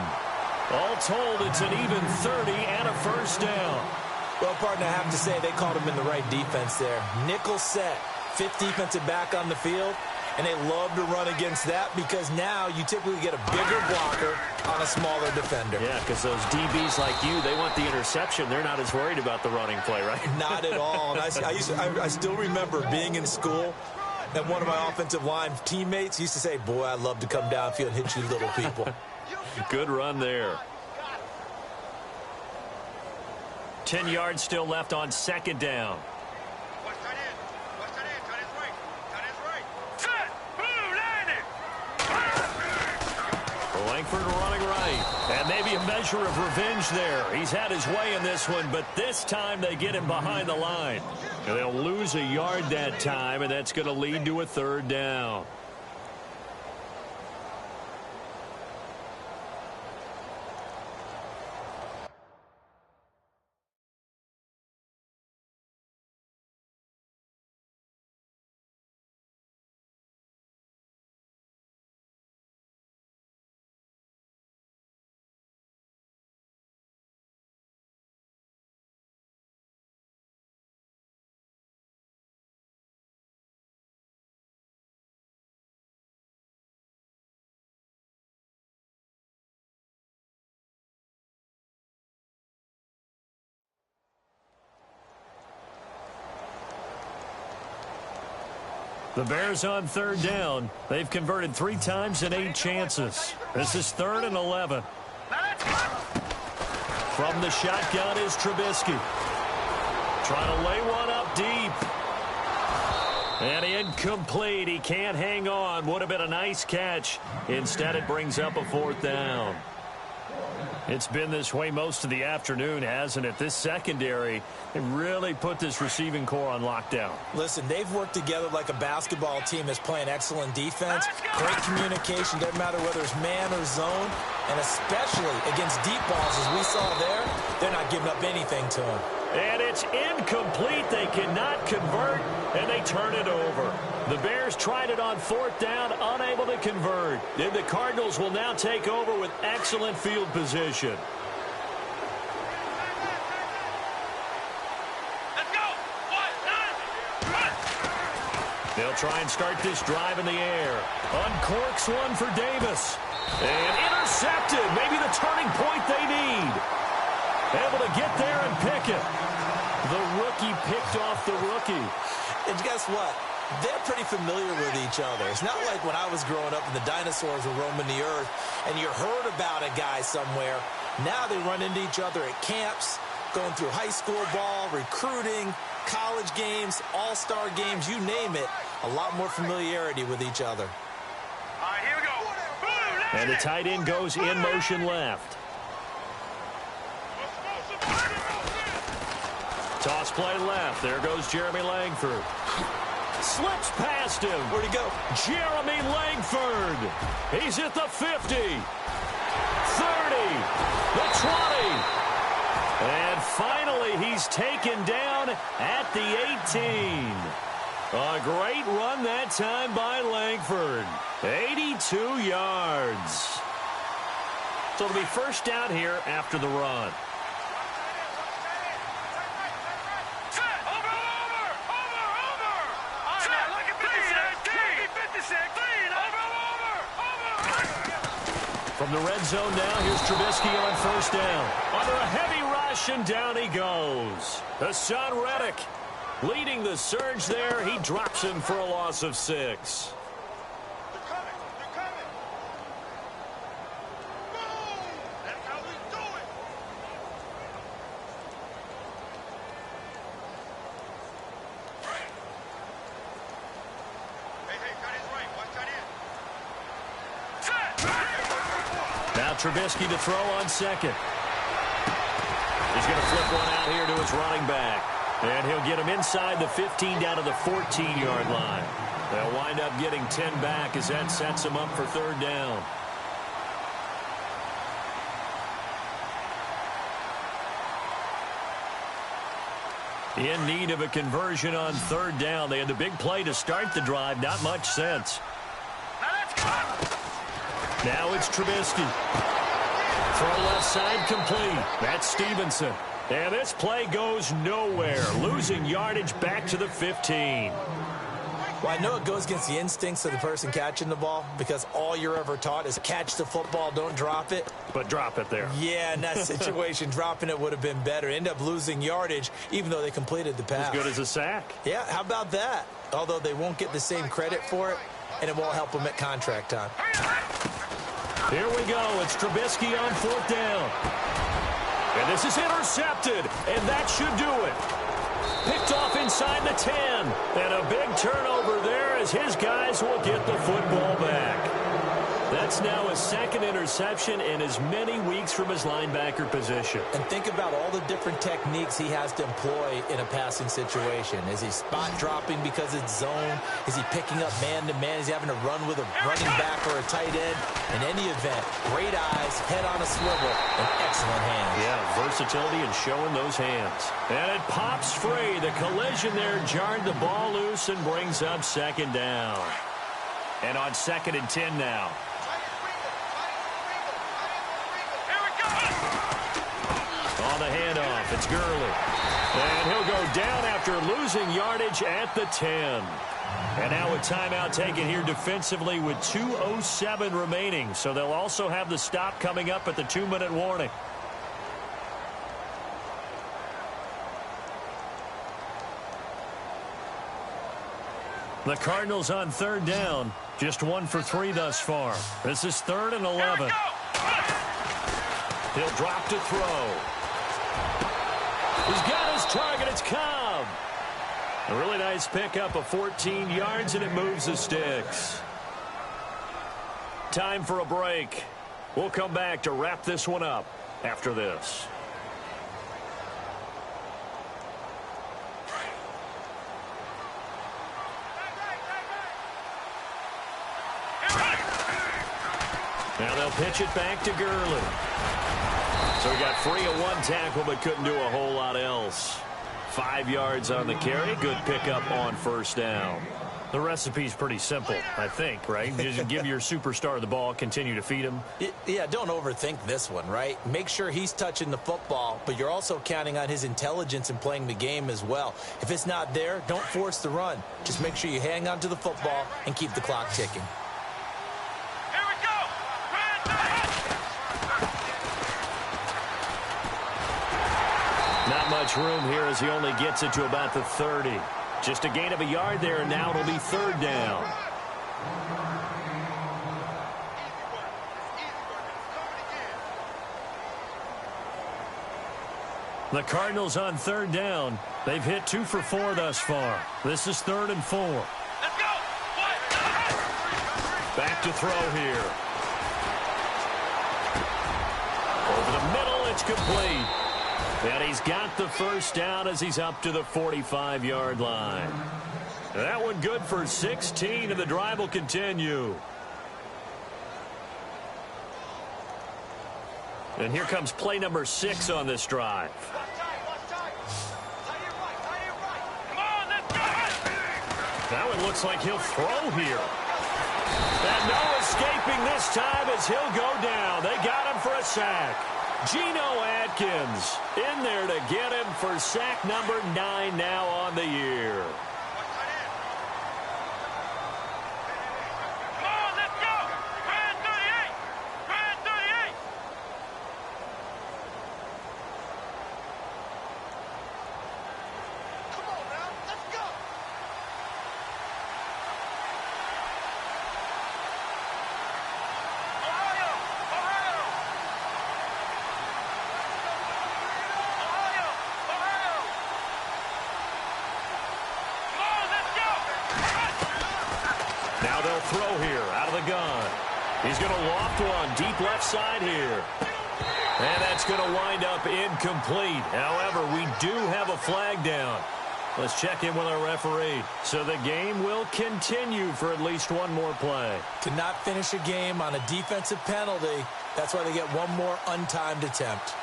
All told, it's an even 30 and a first down. Well, partner, I have to say they called him in the right defense there. Nickel set, fifth defensive back on the field, and they love to run against that because now you typically get a bigger blocker on a smaller defender. Yeah, because those DBs like you, they want the interception. They're not as worried about the running play, right? Not at all. And I still remember being in school, and one of my offensive line teammates used to say, boy, I'd love to come downfield and hit you little people. Good run there. 10 yards still left on second down. Langford running right. And maybe a measure of revenge there. He's had his way in this one, but this time they get him behind the line. And they'll lose a yard that time, and that's going to lead to a third down. The Bears on third down. They've converted 3 times in 8 chances. This is 3rd and 11. From the shotgun is Trubisky. Trying to lay one up deep. And incomplete. He can't hang on. Would have been a nice catch. Instead, it brings up a 4th down. It's been this way most of the afternoon, hasn't it? This secondary, they really put this receiving core on lockdown. Listen, they've worked together like a basketball team that's playing excellent defense. Great communication, doesn't matter whether it's man or zone. And especially against deep balls, as we saw there, They're not giving up anything to him. And it's incomplete. They cannot convert, and they turn it over. The Bears tried it on 4th down, unable to convert. And the Cardinals will now take over with excellent field position. Let's go. They'll try and start this drive in the air. Uncorks one for Davis. And intercepted. Maybe the turning point they need. Able to get there and pick it. The rookie picked off the rookie. And guess what? They're pretty familiar with each other. It's not like when I was growing up and the dinosaurs were roaming the earth and you heard about a guy somewhere. Now they run into each other at camps, going through high school ball, recruiting, college games, all-star games, you name it. A lot more familiarity with each other. All right, here we go. And the tight end goes in motion left. Toss play left. There goes Jeremy Langford. Slips past him. Where'd he go? Jeremy Langford. He's at the 50. 30. The 20. And finally, he's taken down at the 18. A great run that time by Langford. 82 yards. So it'll be first down here after the run. From the red zone now, here's Trubisky on 1st down. Under a heavy rush, and down he goes. Hassan Reddick leading the surge there. He drops him for a loss of 6. They're coming. Boom! That's how we do it. Hey, got his right. Watch that in. Now Trubisky to throw on 2nd. He's going to flip one out here to his running back. And he'll get him inside the 15 down to the 14-yard line. They'll wind up getting 10 back as that sets him up for 3rd down. In need of a conversion on 3rd down. They had the big play to start the drive. Not much sense. Now it's Trubisky. Throw left side complete. That's Stevenson. And this play goes nowhere. Losing yardage back to the 15. Well, I know it goes against the instincts of the person catching the ball because all you're ever taught is catch the football, don't drop it. But drop it there. Yeah, in that situation, dropping it would have been better. End up losing yardage even though they completed the pass. As good as a sack. Yeah, how about that? Although they won't get the same credit for it, and it won't help them at contract time. Here we go. It's Trubisky on 4th down. And this is intercepted, and that should do it. Picked off inside the 10. And a big turnover there as his guys will get the football back. That's now his 2nd interception in as many weeks from his linebacker position. And think about all the different techniques he has to employ in a passing situation. Is he spot dropping because it's zone? Is he picking up man-to-man? Is he having to run with a running back or a tight end? In any event, great eyes, head on a swivel, and excellent hands. Yeah, versatility and showing those hands. And it pops free. The collision there jarred the ball loose and brings up 2nd down. And on 2nd and 10 now. On the handoff, it's Gurley. And he'll go down after losing yardage at the 10. And now a timeout taken here defensively with 2:07 remaining. So they'll also have the stop coming up at the 2-minute warning. The Cardinals on 3rd down. Just 1 for 3 thus far. This is 3rd and 11. He'll drop to throw. He's got his target. It's Cobb. A really nice pickup of 14 yards, and it moves the sticks. Time for a break. We'll come back to wrap this one up after this. Now they'll pitch it back to Gurley. So he got free of one tackle but couldn't do a whole lot else. 5 yards on the carry. Good pickup on first down. The recipe's pretty simple, I think, right? You just give your superstar the ball, continue to feed him. Yeah, don't overthink this one, right? Make sure he's touching the football, but you're also counting on his intelligence in playing the game as well. If it's not there, don't force the run. Just make sure you hang on to the football and keep the clock ticking. Here we go. Not much room here as he only gets it to about the 30. Just a gain of a yard there, and now it'll be third down. The Cardinals on third down. They've hit 2 for 4 thus far. This is 3rd and 4. Let's go. Back to throw here. Over the middle, it's complete. And he's got the first down as he's up to the 45-yard line. That one good for 16, and the drive will continue. And here comes play number 6 on this drive. Now it looks like he'll throw here. And no escaping this time as he'll go down. They got him for a sack. Geno Atkins in there to get him for sack number 9 now on the year. Come on, let's go. Brand 38. Brand 38. Come on now, let's go. Ohio. Ohio. Ohio. Ohio. Come on, let's go. Now they'll throw here out of the gun. He's going to loft one deep left side here. And that's going to wind up incomplete. However, we do have a flag down. Let's check in with our referee. So the game will continue for at least one more play. To not finish a game on a defensive penalty, that's why they get one more untimed attempt.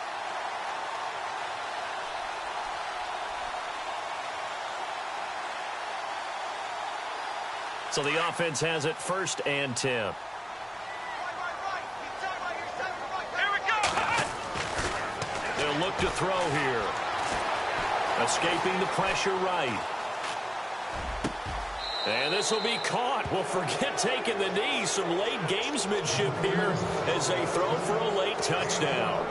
So the offense has it 1st and 10. Here we go. They'll look to throw here. Escaping the pressure right. And this will be caught. Well, forget taking the knee. Some late gamesmanship here as they throw for a late touchdown.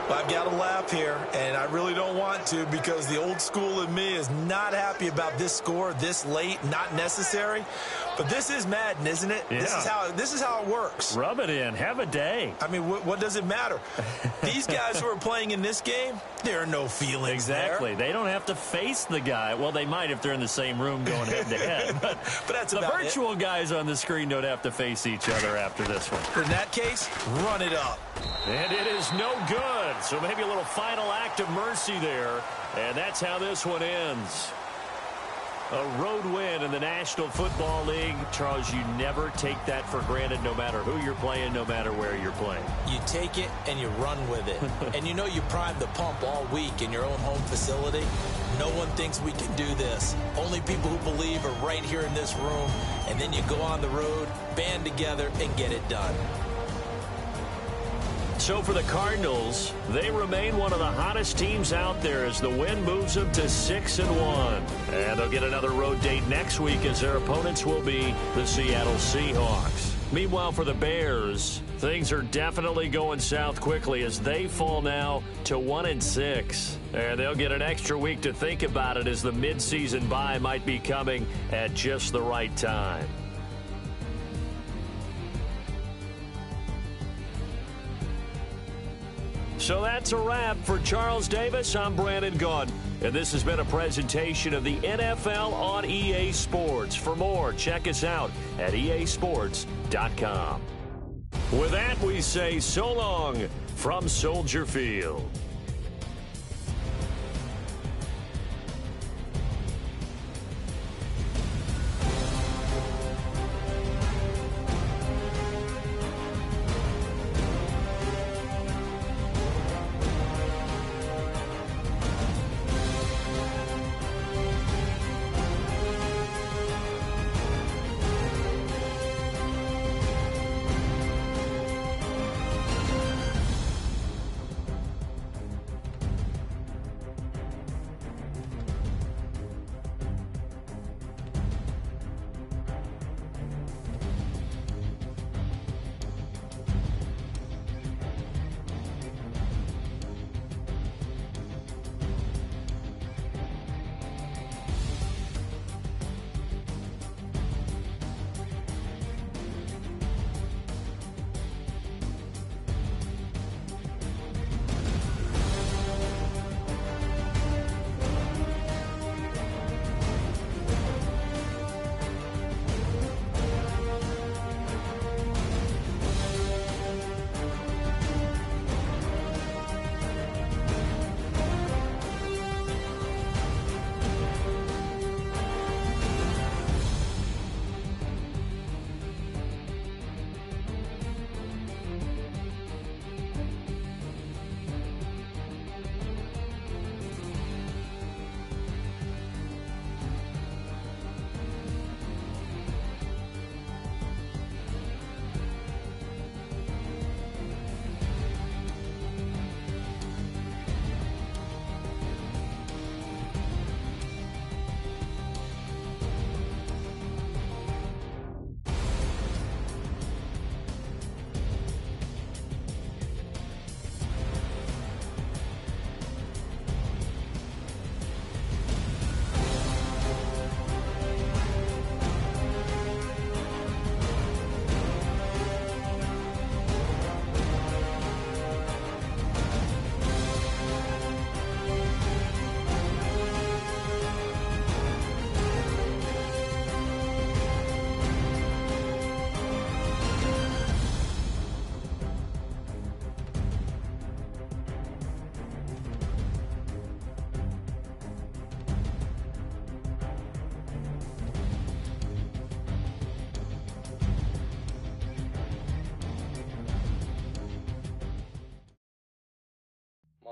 I've got to laugh here, and I really don't want to because the old school in me is not happy about this score this late, not necessary. But this is Madden, isn't it? Yeah. This is how it works. Rub it in. Have a day. I mean, what does it matter? These guys who are playing in this game, there are no feelings Exactly. there. They don't have to face the guy. Well, they might if they're in the same room going head-to-head. But that's the about virtual guys on the screen don't have to face each other after this one. In that case, run it up. And it is no good. So maybe a little final act of mercy there. And that's how this one ends. A road win in the National Football League. Charles, you never take that for granted no matter who you're playing, no matter where you're playing. You take it and you run with it. And you know you primed the pump all week in your own home facility. No one thinks we can do this. Only people who believe are right here in this room. And then you go on the road, band together, and get it done. So for the Cardinals, they remain one of the hottest teams out there as the win moves them to 6-1. And they'll get another road date next week as their opponents will be the Seattle Seahawks. Meanwhile, for the Bears, things are definitely going south quickly as they fall now to 1-6. And they'll get an extra week to think about it as the midseason bye might be coming at just the right time. So that's a wrap. For Charles Davis, I'm Brandon Gaudin. And this has been a presentation of the NFL on EA Sports. For more, check us out at easports.com. With that, we say so long from Soldier Field.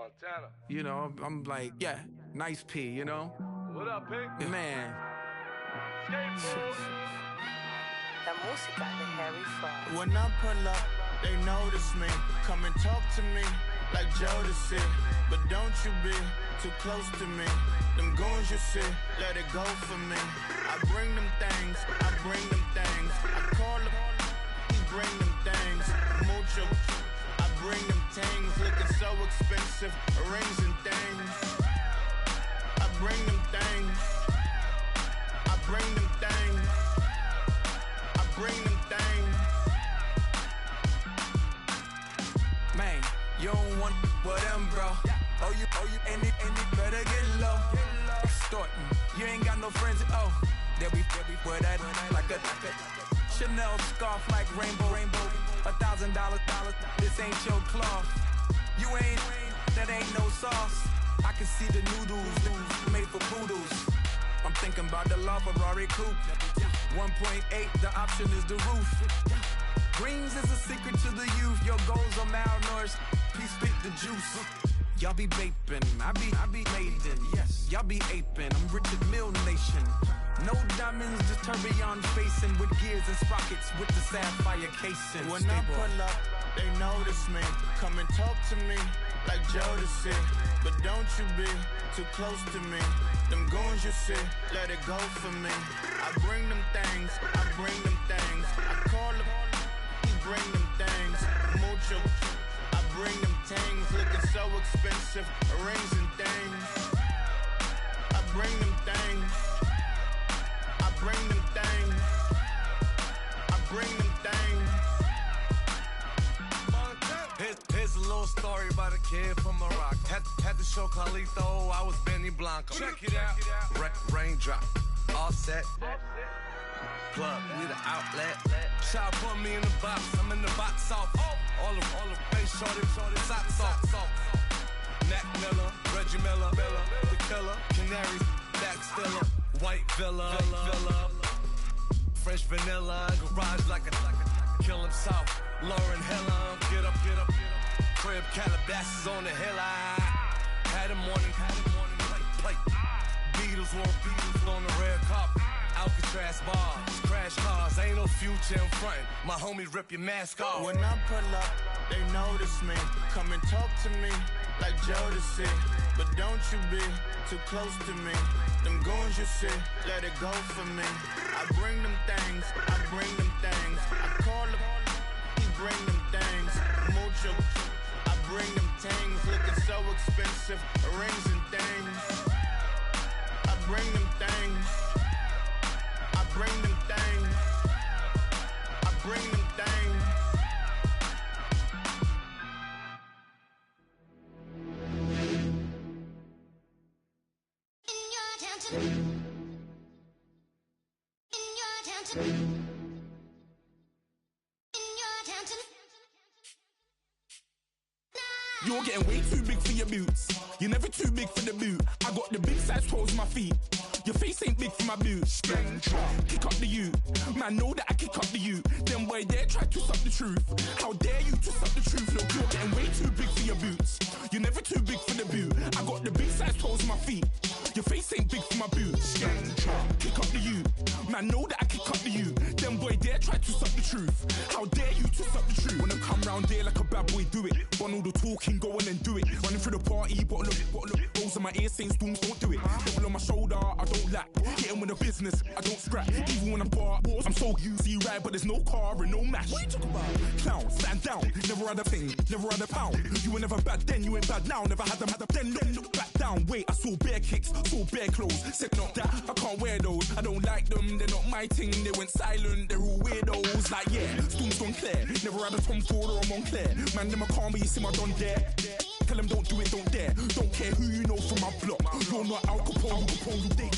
Montana. You know, I'm like, yeah, nice P, you know? What up, Pink? Man. La música de Harry Fraud. When I pull up, they notice me. Come and talk to me like Jodeci. But don't you be too close to me. Them goons you see, let it go for me. I bring them things, I bring them things. I call them, he bring them things. Mucho, I bring them things. Looking so expensive, rings and things. I bring them things. I bring them things. I bring them things. Man, you don't want with them, bro. Oh, you, and it better get low. Extorting, you ain't got no friends. Oh, they'll be with that like a Chanel scarf like rainbow. $1,000, this ain't your cloth. You ain't, that ain't no sauce. I can see the noodles made for poodles. I'm thinking about the La Ferrari coupe. 1.8, the option is the roof. Greens is a secret to the youth. Your goals are malnourished. Please spit the juice. Y'all be vaping, I be maiden. Yes, y'all be aping. I'm Richard Mill Nation. No diamonds, just tourbillon facing with gears and sprockets with the sapphire casing. When I pull up, they notice me. Come and talk to me like Jodeci. But don't you be too close to me. Them goons you see, let it go for me. I bring them things, I bring them things. I call them, he bring them things. Mucho, I bring them things. Looking so expensive, rings and things. I bring them things. I bring them things. I bring them things. Here's a little story about a kid from Morocco. Had to show Carlito I was Benny Blanco. Check it out. Raindrop, all set. Plug, we the outlet. Shot put me in the box, I'm in the box off. All the face shorty, socks off. Mac Miller, Reggie Miller, the killer, Canaries, back stiller, white villa, fresh vanilla, garage like a kill himself. Lauren Hiller, get up. Crib Calabasas on the hill. I had him morning, plate. Beatles on the red carpet. Alcatraz bars, crash cars, ain't no future in front. My homies rip your mask off. When I pull up, they notice me. Come and talk to me like Jodeci. But don't you be too close to me. Them goons you see, let it go for me. I bring them things, I bring them things. I call them, he bring them things. Mucho, I bring them things. Looking so expensive, rings and things. I bring them things. I bring them things. I bring them things. You're getting way too big for your boots. You're never too big for the boot. I got the big size toes on my feet. Your face ain't big for my boots. Kick up the you. Man, know that I kick up the you. Them boy dare try to suck the truth. How dare you to suck the truth? Look, you're getting way too big for your boots. You're never too big for the boot. I got the big size toes on my feet. Your face ain't big for my boots. Kick up the you. Man, know that I kick up the you. Them boy dare try to suck the truth. How dare you to suck the truth? Wanna come round there like a bad boy, do it. Want all the talking, go on and do it. Running through the party, bottle up. Rolls in my ear saying storms, don't do it. Double on my shoulder, I don't lack. Getting with the business, I don't scrap. Even when I'm bar, I'm so easy ride, but there's no car and no mash. What you talking about? Clown, stand down. Never had a thing, never had a pound. You were never bad then, you ain't bad now. Never had them, then look back down. Wait, I saw bare kicks, saw bare clothes. Said not that, I can't wear those. I don't like them, they're not my thing. They went silent, they're all weirdos. Like yeah, storms gone clear. Never had a Tom Ford or a Montclair. Man, them I can't, but you see my done there. Tell them don't do it, don't dare. Don't care who you know from my block. You're not Al Capone.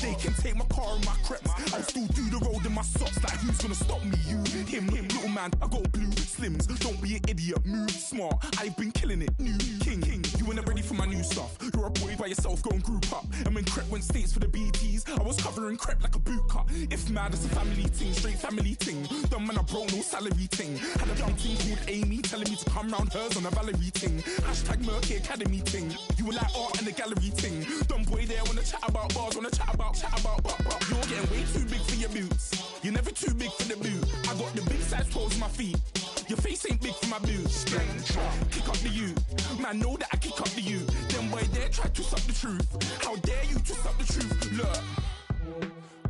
They can take my car and my creps. I'll still do the road in my socks. Like who's gonna stop me? You, him, little man. I got blue slims. Don't be an idiot. Move smart. I've been killing it. New king. You ain't ready for my new stuff. You're a boy by yourself. Go and group up. And when Crep went states for the BTs, I was covering Crep like a boot cut. If mad, it's a family thing. Straight family thing. Dumb man, I broke no salary thing. Had a young thing called Amy telling me to come round hers on a Valerie thing. Hashtag Merc academy ting. You were like art and the gallery ting. Dumb boy there wanna chat about bars, wanna chat about. You're getting way too big for your boots. You're never too big for the boot. I got the big size toes on my feet. Your face ain't big for my boots. Kick up the you. Man, know that I kick up the you. Them boy there try to twist up the truth. How dare you twist up the truth? Look,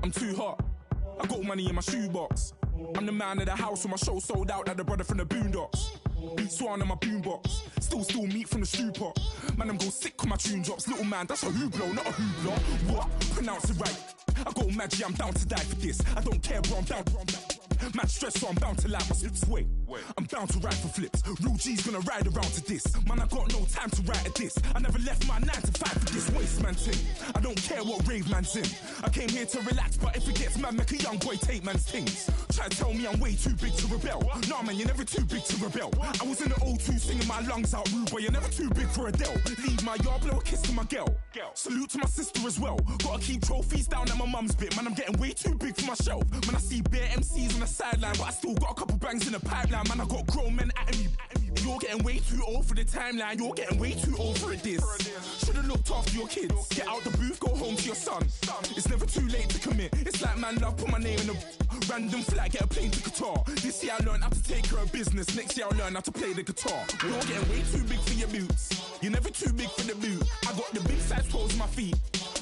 I'm too hot. I got money in my shoebox. I'm the man of the house when my show sold out like the brother from the Boondocks. Beat Swan in my boombox. Still meat from the stew pot. Man, I'm go sick when my tune drops. Little man, that's a hooplo, not a hoopla. What? Pronounce it right. I got magic, I'm down to die for this. I don't care, bro, I'm down. Man stressed, so I'm bound to like my slips. Wait, I'm bound to ride for flips. Real G's gonna ride around to this. Man, I got no time to write at this. I never left my 9 to 5 for this waste man thing. I don't care what rave man's in. I came here to relax, but if it gets mad, make a young boy take man's things. Try to tell me I'm way too big to rebel. Nah, man, you're never too big to rebel. I was in the O2 singing my lungs out, rude, but you're never too big for Adele. Leave my yard, blow a kiss to my girl. Salute to my sister as well. Gotta keep trophies down at my mum's bit. Man, I'm getting way too big for my shelf. Man, I see bare MCs on the sideline, but I still got a couple bangs in the pipeline. Man, I got grown men at me. You're getting way too old for the timeline. You're getting way too old for a diss. Should've looked after your kids. Get out the booth, go home to your son. It's never too late to commit. It's like man love, put my name in a random flag, get a plane to Qatar. This year I learned how to take care of business. Next year I'll learn how to play the guitar. You're getting way too big for your boots. You're never too big for the boot. I got the big size toes on my feet.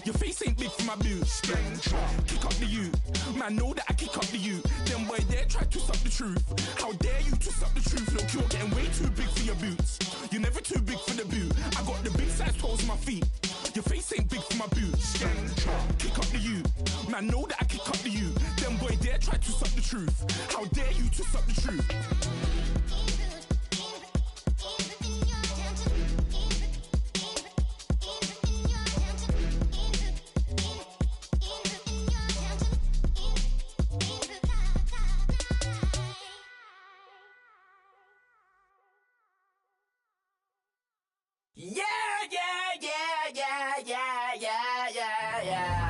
Your face ain't big for my boots. Kick up the you. Man, know that I kick up the you. Them boy there try to twist up the truth. How dare you twist up the truth? Look, you're getting way too big for your boots. You're never too big for the boot. I got the big size toes on my feet. Your face ain't big for my boots. Kick up the you. Man, know that I kick up the you. Them boy there try to twist up the truth. How dare you twist up the truth? Yeah.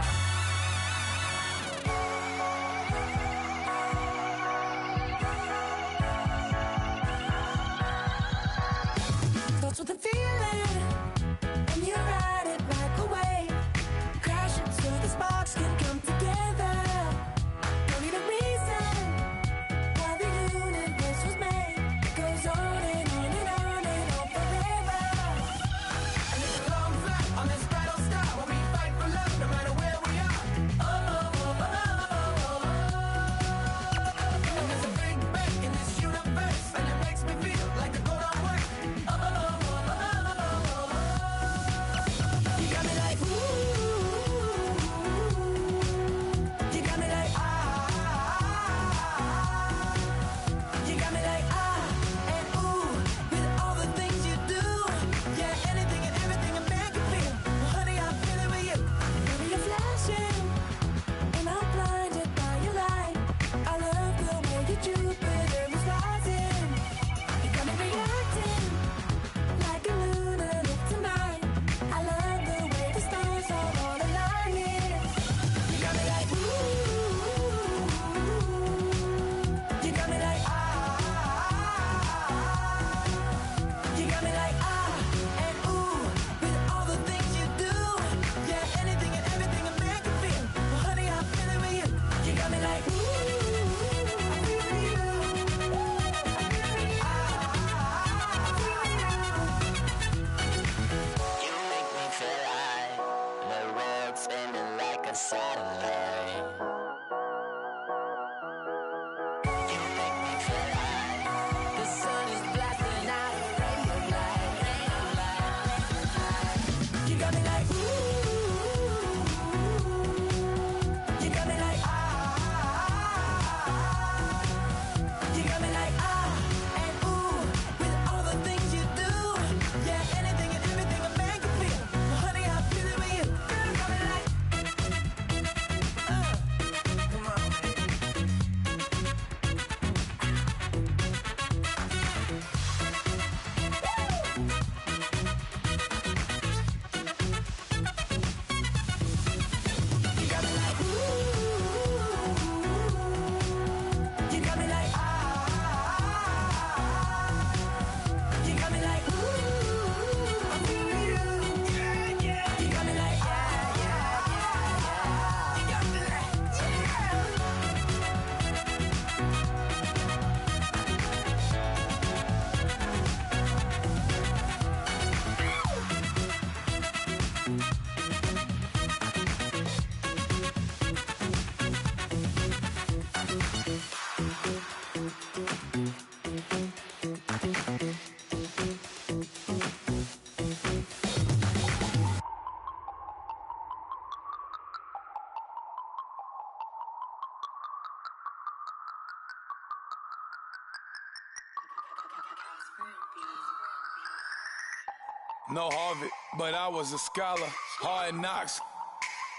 No Harvard, but I was a scholar. Hard knocks,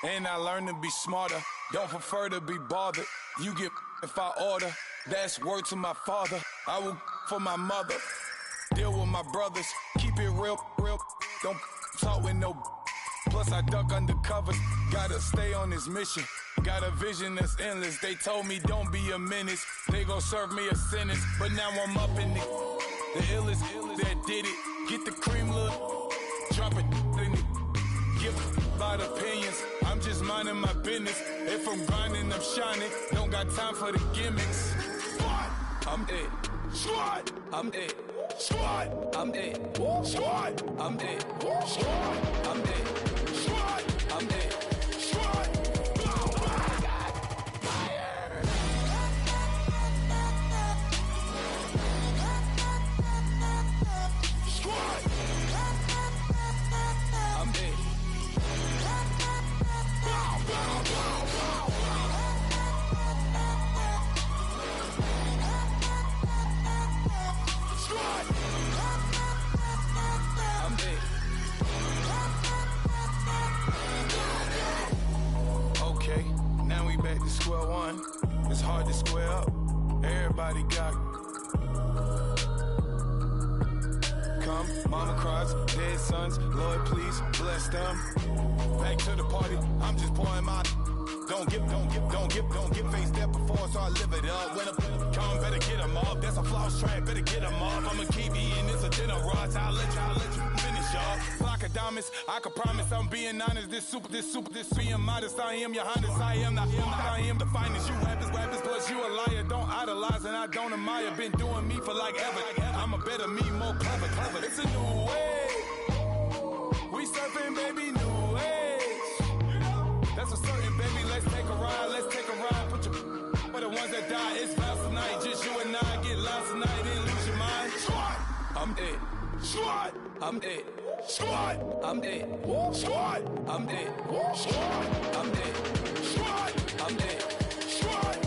and I learned to be smarter. Don't prefer to be bothered. You get if I order. That's word to my father. I will for my mother. Deal with my brothers. Keep it real, real. Don't talk with no. Plus I duck undercover. Gotta stay on this mission. Got a vision that's endless. They told me don't be a menace. They gon' serve me a sentence. But now I'm up in the illest that did it. Get the cream, look. Drop it in it. Give about opinions. I'm just minding my business. If I'm grinding, I'm shining. Don't got time for the gimmicks. I'm dead. Squad. I'm dead. Squad. I'm dead. Squad. I'm dead. Squad. I'm dead. Squad. I'm dead. Squad. Square one, it's hard to square up. Everybody got come, mama cries, dead sons. Lord, please bless them. Back to the party, I'm just pouring my. Don't get face that before, so I live it up. When I come, better get them up. That's a floss track, better get them up. I'ma keep eating, it's a dinner rush. I'll let you finish up. Flock of diamonds, I can promise I'm being honest. This being modest. I am your highness, I am the finest. You rappers, plus you a liar. Don't idolize and I don't admire. Been doing me for like ever. I'm a better me, more clever. It's a new way. We surfing, baby, new age. That's a certain, baby. Let's take a ride. Put your for the ones that die. It's vows tonight. Just you and I get lost tonight. Then lose your mind. Squad. I'm dead. Squad. I'm dead. Squad. I'm dead. Squad. I'm dead. Squad. I'm dead. Squad. I'm dead. Squad.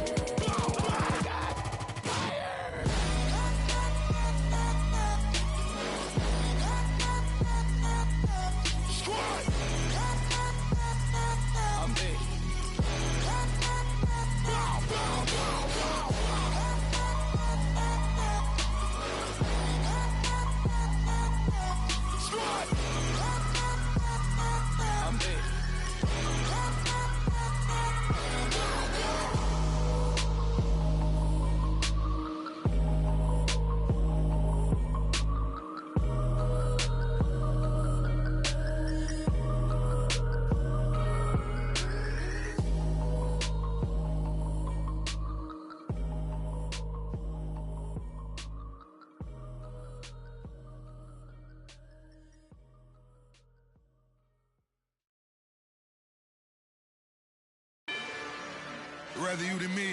Rather you than me.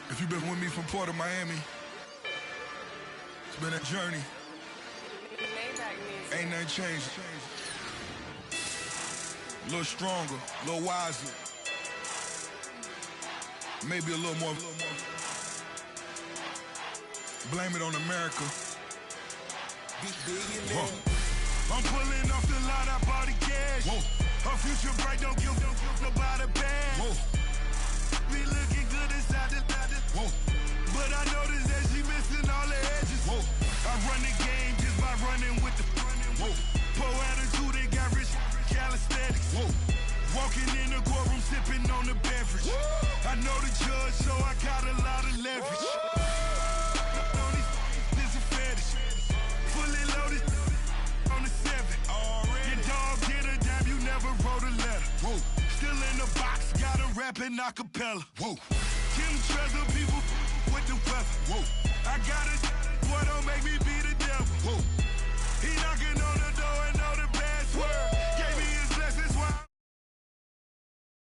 If you've been with me from Port of Miami, it's been a journey. Ain't nothing changed. A little stronger, a little wiser. Maybe a little more. Blame it on America. I'm pulling off the lot, I bought the cash. Whoa. Her future bright, don't give nobody bad. Whoa. Be looking good inside the. Whoa. But I noticed that she missing all the edges. Whoa. I run the game just by running with the. Whoa. Poor attitude, they got rich calisthenics. Whoa. Walking in the courtroom, sipping on the beverage. Woo. I know the judge, so I got a lot of leverage. This a fetish. Fully loaded on the 7. Your dog get a dime, you never wrote a letter. Whoa. Still in the box, got a rapping acapella. Whoa. Kim Treasure, people with the weather. Whoa.